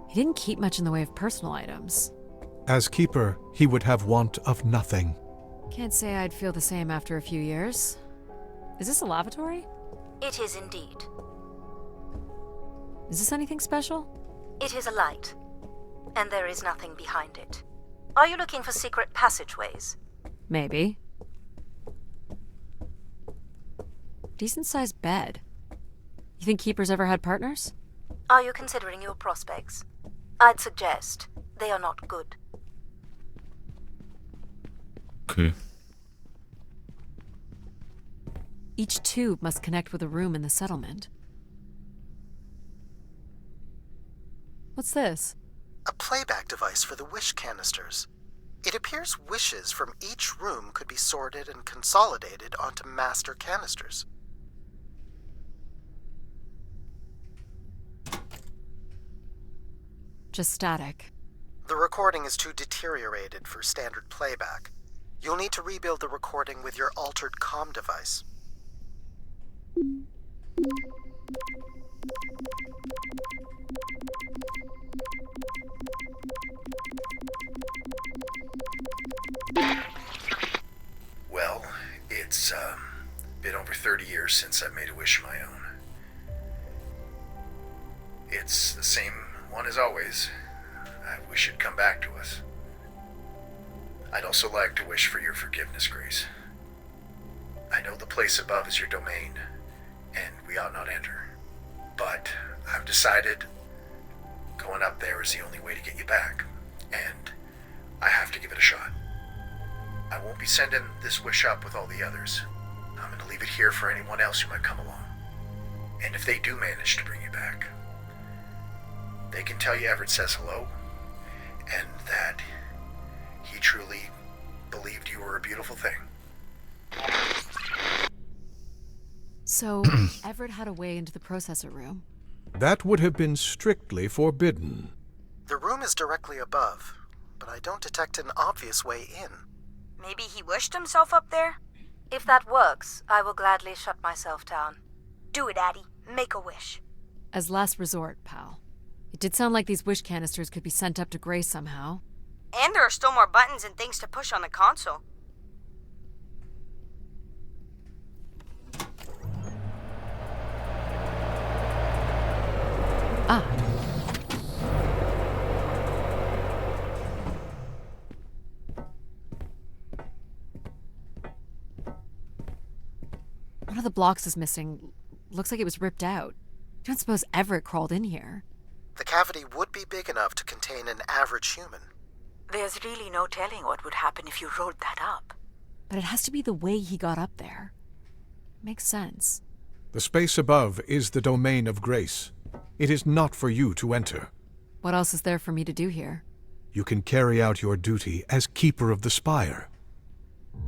He didn't keep much in the way of personal items. As keeper, he would have want of nothing. Can't say I'd feel the same after a few years. Is this a lavatory? It is indeed. Is this anything special? It is a light, and there is nothing behind it. Are you looking for secret passageways? Maybe. Decent-sized bed. You think keepers ever had partners? Are you considering your prospects? I'd suggest they are not good. Okay. Each tube must connect with a room in the settlement. What's this? A playback device for the wish canisters. It appears wishes from each room could be sorted and consolidated onto master canisters. Just static. The recording is too deteriorated for standard playback. You'll need to rebuild the recording with your altered comm device. Well, it's been over 30 years since I made a wish of my own. It's the same one as always. I wish it'd come back to us. I'd also like to wish for your forgiveness, Grace. I know the place above is your domain, and we ought not enter. But I've decided going up there is the only way to get you back, and I have to give it a shot. I won't be sending this wish up with all the others. I'm going to leave it here for anyone else who might come along. And if they do manage to bring you back, they can tell you Everett says hello, and that he truly believed you were a beautiful thing. So, Everett had a way into the processor room. That would have been strictly forbidden. The room is directly above, but I don't detect an obvious way in. Maybe he wished himself up there? If that works, I will gladly shut myself down. Do it, Addie. Make a wish. As last resort, pal. It did sound like these wish canisters could be sent up to Grace somehow. And there are still more buttons and things to push on the console. Ah. One of the blocks is missing. Looks like it was ripped out. Don't suppose Everett crawled in here. The cavity would be big enough to contain an average human. There's really no telling what would happen if you rolled that up. But it has to be the way he got up there. Makes sense. The space above is the domain of Grace. It is not for you to enter. What else is there for me to do here? You can carry out your duty as Keeper of the Spire.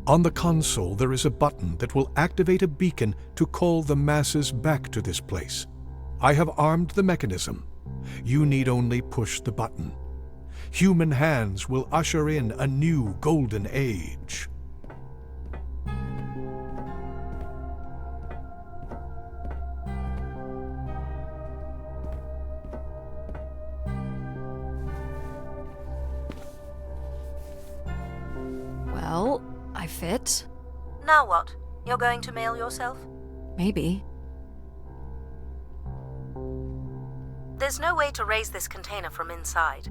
On the console, there is a button that will activate a beacon to call the masses back to this place. I have armed the mechanism. You need only push the button. Human hands will usher in a new golden age. Well, I fit. Now what? You're going to mail yourself? Maybe. There's no way to raise this container from inside.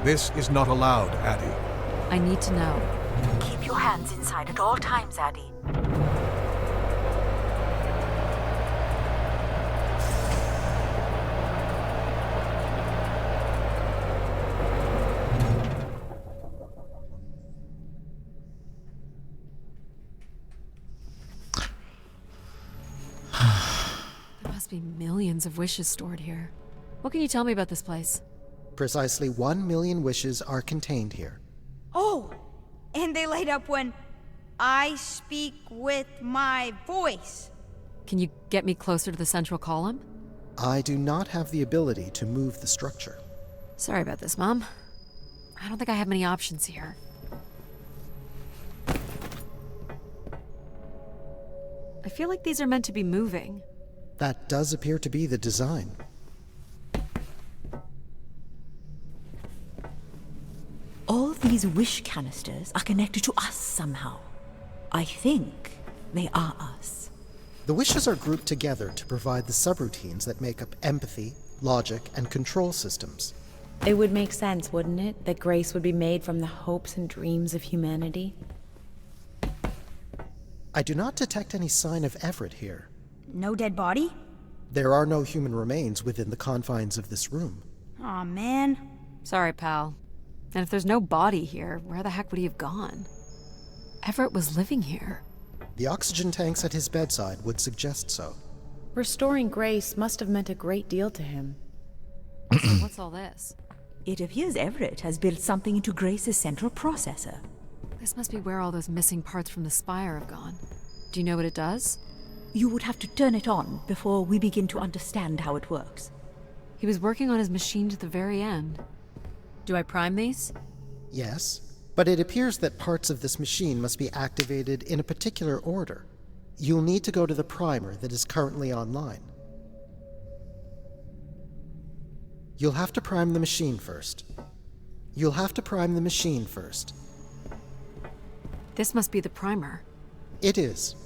This is not allowed, Addie. I need to know. Keep your hands inside at all times, Addie. There must be millions of wishes stored here. What can you tell me about this place? Precisely 1 million wishes are contained here. Oh, and they light up when I speak with my voice. Can you get me closer to the central column? I do not have the ability to move the structure. Sorry about this, Mom. I don't think I have many options here. I feel like these are meant to be moving. That does appear to be the design. All these wish canisters are connected to us somehow. I think they are us. The wishes are grouped together to provide the subroutines that make up empathy, logic, and control systems. It would make sense, wouldn't it, that Grace would be made from the hopes and dreams of humanity? I do not detect any sign of Everett here. No dead body? There are no human remains within the confines of this room. Aw, man. Sorry, pal. And if there's no body here, where the heck would he have gone? Everett was living here. The oxygen tanks at his bedside would suggest so. Restoring Grace must have meant a great deal to him. So what's all this? It appears Everett has built something into Grace's central processor. This must be where all those missing parts from the spire have gone. Do you know what it does? You would have to turn it on before we begin to understand how it works. He was working on his machine to the very end. Do I prime these? Yes, but it appears that parts of this machine must be activated in a particular order. You'll need to go to the primer that is currently online. You'll have to prime the machine first. This must be the primer. It is.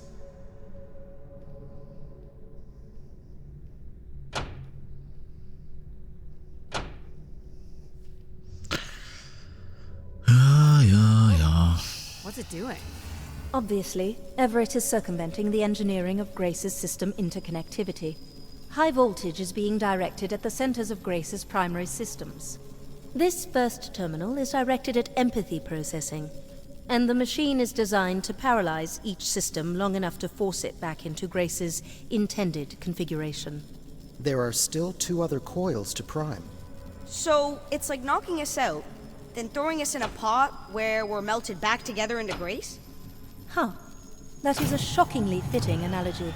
What's it doing? Obviously, Everett is circumventing the engineering of Grace's system interconnectivity. High voltage is being directed at the centers of Grace's primary systems. This first terminal is directed at empathy processing, and the machine is designed to paralyze each system long enough to force it back into Grace's intended configuration. There are still 2 other coils to prime. So, it's like knocking us out, then throwing us in a pot where we're melted back together into Grace? Huh. That is a shockingly fitting analogy.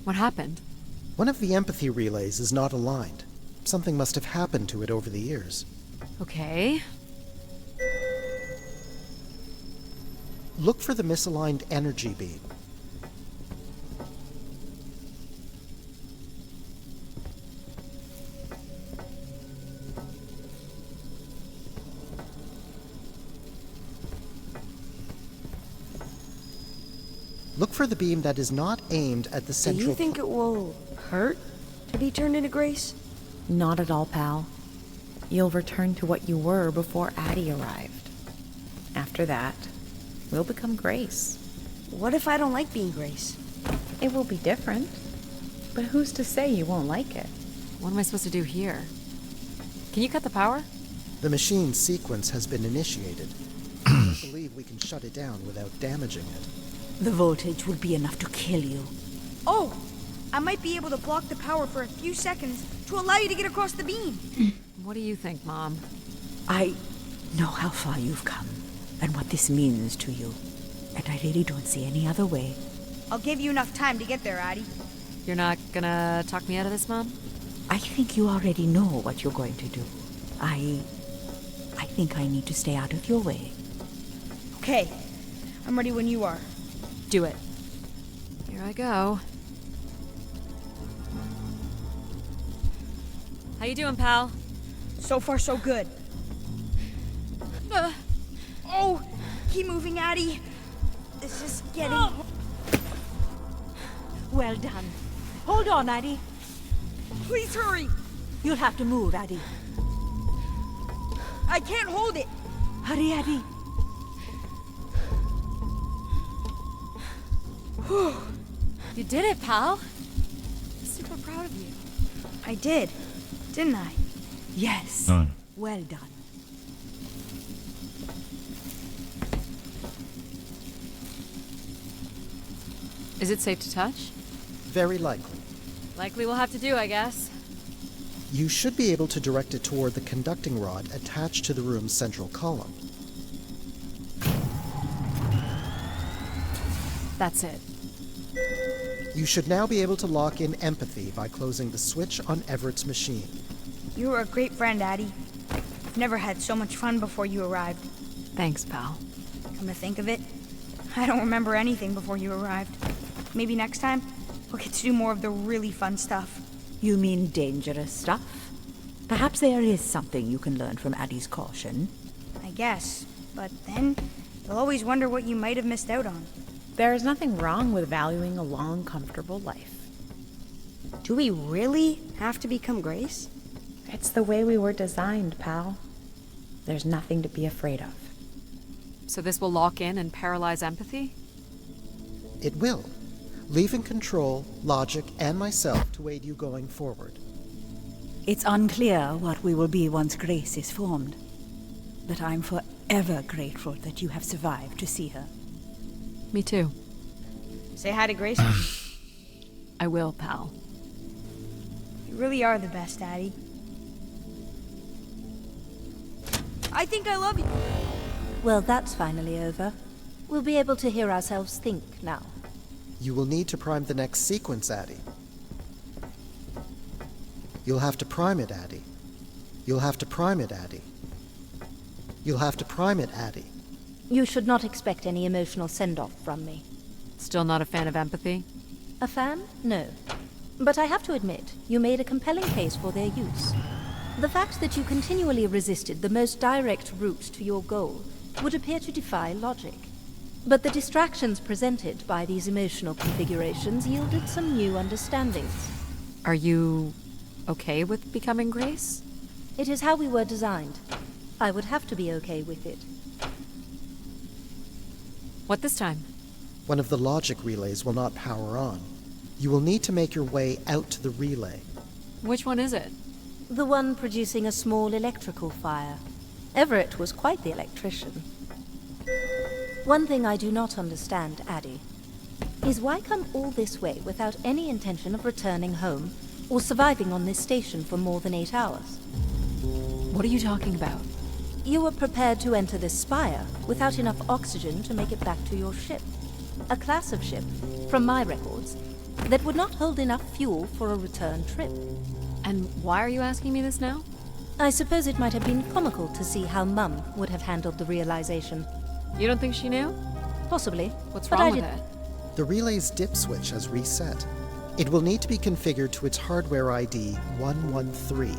What happened? One of the empathy relays is not aligned. Something must have happened to it over the years. Okay. Look for the misaligned energy beam. Look for the beam that is not aimed at the central... Do you think it will hurt to be turned into Grace? Not at all, pal. You'll return to what you were before Addie arrived. After that, we'll become Grace. What if I don't like being Grace? It will be different. But who's to say you won't like it? What am I supposed to do here? Can you cut the power? The machine's sequence has been initiated. I believe we can shut it down without damaging it. The voltage will be enough to kill you. Oh! I might be able to block the power for a few seconds to allow you to get across the beam. What do you think, Mom? I know how far you've come and what this means to you. And I really don't see any other way. I'll give you enough time to get there, Addie. You're not gonna talk me out of this, Mom? I think you already know what you're going to do. I think I need to stay out of your way. Okay. I'm ready when you are. Do it. Here I go. How you doing, pal? So far, so good. Oh! Keep moving, Addie. This is getting... Well done. Hold on, Addie. Please hurry. You'll have to move, Addie. I can't hold it. Hurry, Addie. You did it, pal. I'm super proud of you. I did, didn't I? Yes. Oh. Well done. Is it safe to touch? Very likely. Likely we'll have to do, I guess. You should be able to direct it toward the conducting rod attached to the room's central column. That's it. You should now be able to lock in empathy by closing the switch on Everett's machine. You were a great friend, Addie. I've never had so much fun before you arrived. Thanks, pal. Come to think of it, I don't remember anything before you arrived. Maybe next time, we'll get to do more of the really fun stuff. You mean dangerous stuff? Perhaps there is something you can learn from Addie's caution. I guess, but then you'll always wonder what you might have missed out on. There is nothing wrong with valuing a long, comfortable life. Do we really have to become Grace? It's the way we were designed, pal. There's nothing to be afraid of. So this will lock in and paralyze empathy? It will, leaving control, logic, and myself to aid you going forward. It's unclear what we will be once Grace is formed, but I'm forever grateful that you have survived to see her. Me too. Say hi to Grace. I will, pal. You really are the best, Addie. I think I love you. Well, that's finally over. We'll be able to hear ourselves think now. You will need to prime the next sequence, Addie. You'll have to prime it, Addie. You'll have to prime it, Addie. You'll have to prime it, Addie. You should not expect any emotional send-off from me. Still not a fan of empathy? A fan? No. But I have to admit, you made a compelling case for their use. The fact that you continually resisted the most direct route to your goal would appear to defy logic. But the distractions presented by these emotional configurations yielded some new understandings. Are you okay with becoming Grace? It is how we were designed. I would have to be okay with it. What this time? One of the logic relays will not power on. You will need to make your way out to the relay. Which one is it? The one producing a small electrical fire. Everett was quite the electrician. One thing I do not understand, Addie, is why come all this way without any intention of returning home or surviving on this station for more than 8 hours? What are you talking about? You were prepared to enter this spire without enough oxygen to make it back to your ship. A class of ship, from my records, that would not hold enough fuel for a return trip. And why are you asking me this now? I suppose it might have been comical to see how Mum would have handled the realization. You don't think she knew? Possibly. What's wrong with it? The relay's dip switch has reset. It will need to be configured to its hardware ID 113.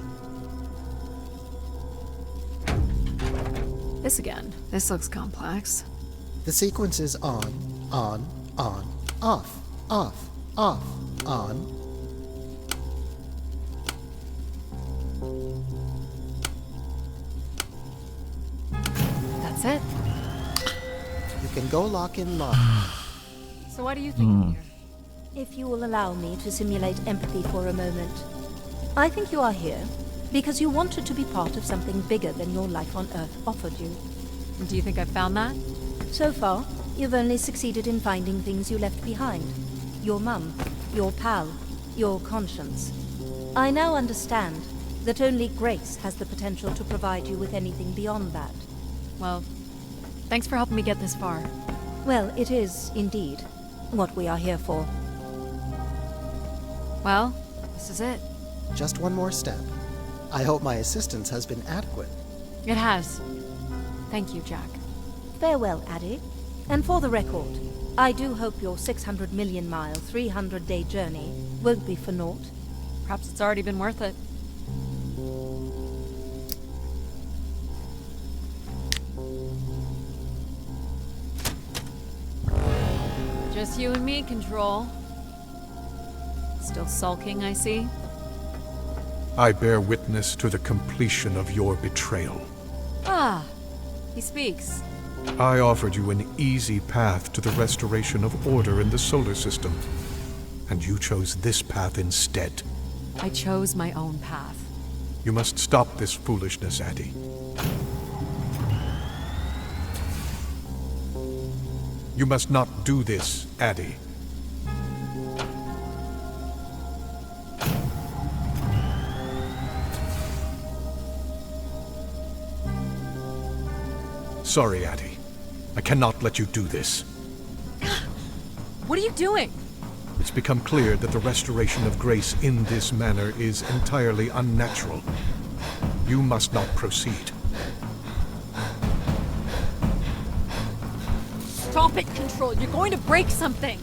This again. This looks complex. The sequence is on, off, off, on. That's it. You can go lock in lock. So what do you think here? If you will allow me to simulate empathy for a moment. I think you are here because you wanted to be part of something bigger than your life on Earth offered you. Do you think I've found that? So far, you've only succeeded in finding things you left behind. Your mum, your pal, your conscience. I now understand that only Grace has the potential to provide you with anything beyond that. Well, thanks for helping me get this far. Well, it is, indeed, what we are here for. Well, this is it. Just one more step. I hope my assistance has been adequate. It has. Thank you, Jack. Farewell, Addie. And for the record, I do hope your 600 million mile, 300-day journey won't be for naught. Perhaps it's already been worth it. Just you and me, Control. Still sulking, I see. I bear witness to the completion of your betrayal. Ah, he speaks. I offered you an easy path to the restoration of order in the solar system, and you chose this path instead. I chose my own path. You must stop this foolishness, Addie. You must not do this, Addie. Sorry, Addie. I cannot let you do this. What are you doing? It's become clear that the restoration of Grace in this manner is entirely unnatural. You must not proceed. Stop it, Control. You're going to break something.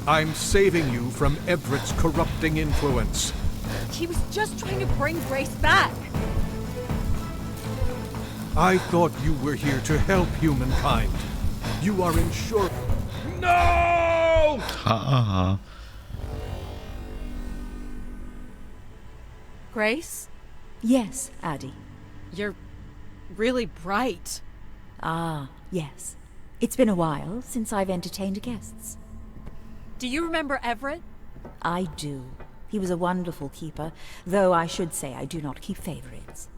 I'm saving you from Everett's corrupting influence. He was just trying to bring Grace back. I thought you were here to help humankind. You are insured. No! Haha. Grace? Yes, Addie. You're really bright. Ah, yes. It's been a while since I've entertained guests. Do you remember Everett? I do. He was a wonderful keeper, though I should say I do not keep favorites.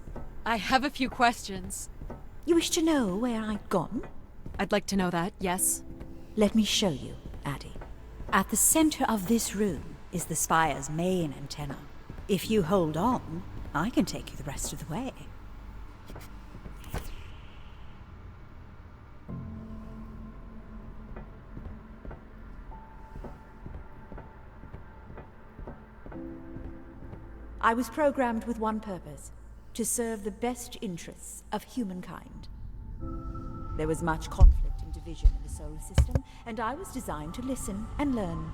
I have a few questions. You wish to know where I've gone? I'd like to know that, yes. Let me show you, Addie. At the center of this room is the spire's main antenna. If you hold on, I can take you the rest of the way. I was programmed with one purpose: to serve the best interests of humankind. There was much conflict and division in the solar system, and I was designed to listen and learn.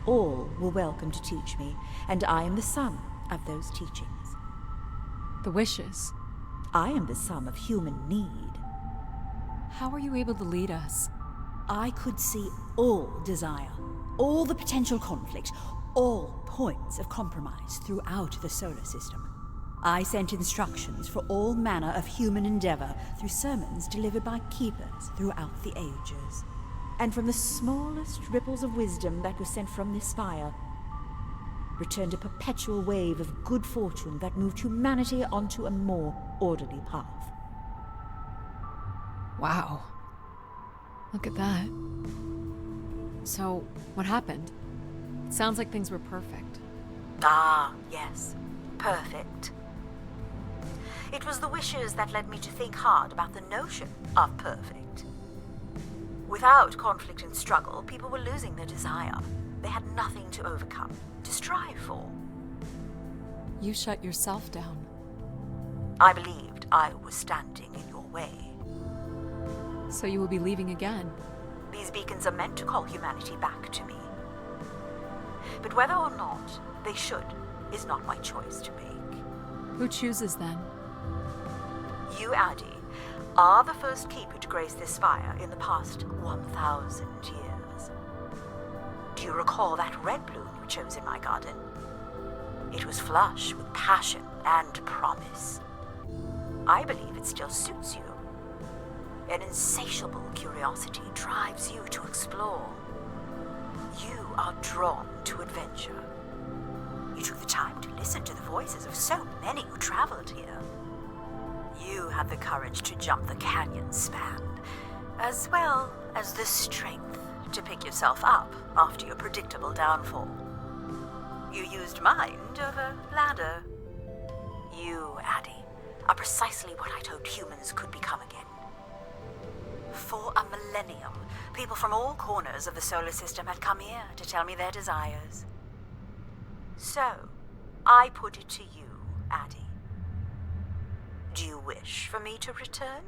All were welcome to teach me, and I am the sum of those teachings. The wishes? I am the sum of human need. How are you able to lead us? I could see all desire, all the potential conflict, all points of compromise throughout the solar system. I sent instructions for all manner of human endeavor through sermons delivered by keepers throughout the ages. And from the smallest ripples of wisdom that was sent from this spire, returned a perpetual wave of good fortune that moved humanity onto a more orderly path. Wow. Look at that. So, what happened? It sounds like things were perfect. Ah, yes. Perfect. It was the wishes that led me to think hard about the notion of perfect. Without conflict and struggle, people were losing their desire. They had nothing to overcome, to strive for. You shut yourself down. I believed I was standing in your way. So you will be leaving again? These beacons are meant to call humanity back to me. But whether or not they should is not my choice to make. Who chooses then? You, Addie, are the first keeper to grace this spire in the past 1,000 years. Do you recall that red bloom you chose in my garden? It was flush with passion and promise. I believe it still suits you. An insatiable curiosity drives you to explore. You are drawn to adventure. You took the time to listen to the voices of so many who traveled here. You had the courage to jump the canyon span, as well as the strength to pick yourself up after your predictable downfall. You used mind over ladder. You, Addie, are precisely what I'd hoped humans could become again. For a millennium, people from all corners of the solar system had come here to tell me their desires. So, I put it to you, Addie. Do you wish for me to return?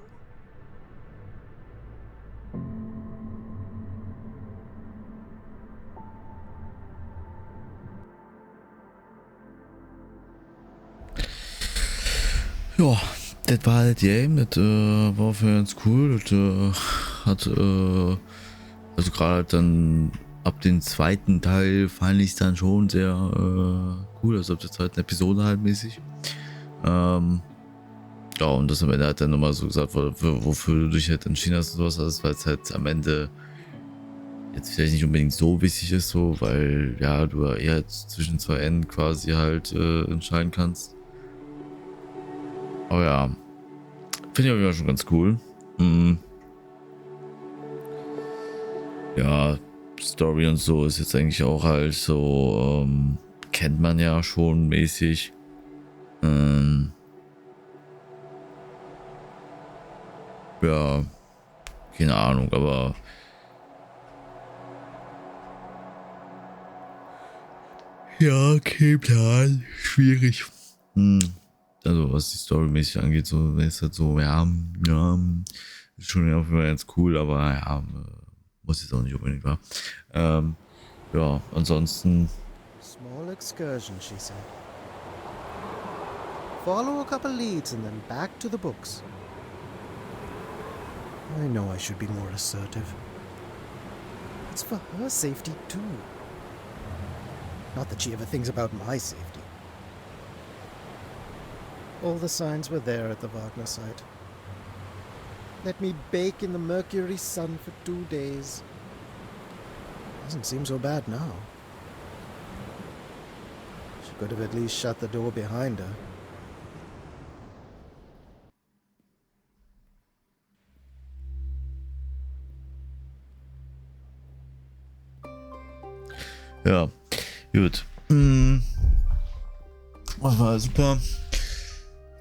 Ja, das war halt Game, das war auf jeden Fall ganz cool. Das hat, also gerade dann ab dem zweiten Teil fand ich es dann schon sehr cool, also ab der zweiten Episode halt mäßig. Ja, und das am Ende hat dann nochmal so gesagt, wofür du dich halt entschieden hast und sowas, weil es halt am Ende jetzt vielleicht nicht unbedingt so wichtig ist, so, weil ja, du ja eher zwischen zwei Enden quasi halt entscheiden kannst. Aber ja, finde ich auf jeden Fall schon ganz cool. Ja, Story und so ist jetzt eigentlich auch halt so, kennt man ja schon mäßig. Ja, keine Ahnung, aber ja, okay, Plan. Schwierig. Also, was die Story-mäßig angeht, so ist halt so, ja, ist schon auf jeden Fall ganz cool, aber ja, muss jetzt auch nicht unbedingt, wahr. Ja, ansonsten. Small excursion, she said. Follow a couple leads and then back to the books. I know I should be more assertive. It's for her safety, too. Not that she ever thinks about my safety. All the signs were there at the Wagner site. Let me bake in the Mercury sun for 2 days. Doesn't seem so bad now. She could have at least shut the door behind her. Ja, gut. War super.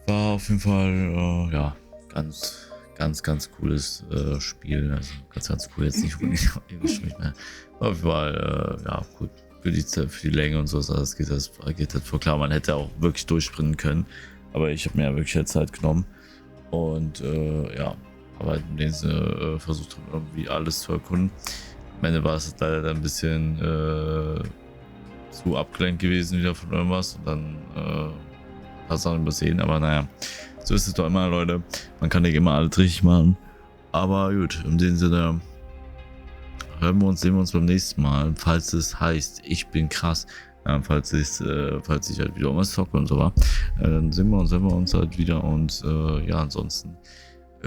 War auf jeden Fall, ja, ganz cooles Spiel. Also ganz cool, jetzt nicht unbedingt mehr. War auf jeden Fall, ja, gut. Für die Länge und so, das geht halt voll klar. Man hätte auch wirklich durchsprinten können. Aber ich habe mir ja wirklich Zeit genommen. Und ja, aber in dem Sinne versucht irgendwie alles zu erkunden. Am Ende war es leider ein bisschen zu abgelenkt gewesen wieder von irgendwas und dann ein paar Sachen übersehen, aber naja, so ist es doch immer, Leute. Man kann nicht immer alles richtig machen, aber gut, in dem Sinne sehen wir uns beim nächsten Mal, falls es heißt, ich bin krass, falls ich halt wieder was zocke und so war, dann sehen wir uns halt wieder und ja, ansonsten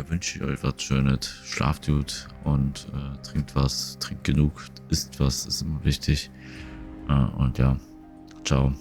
wünsche ich euch was Schönes, schlaft gut und trinkt was, trinkt genug, isst was, ist immer wichtig. Und ja, ciao.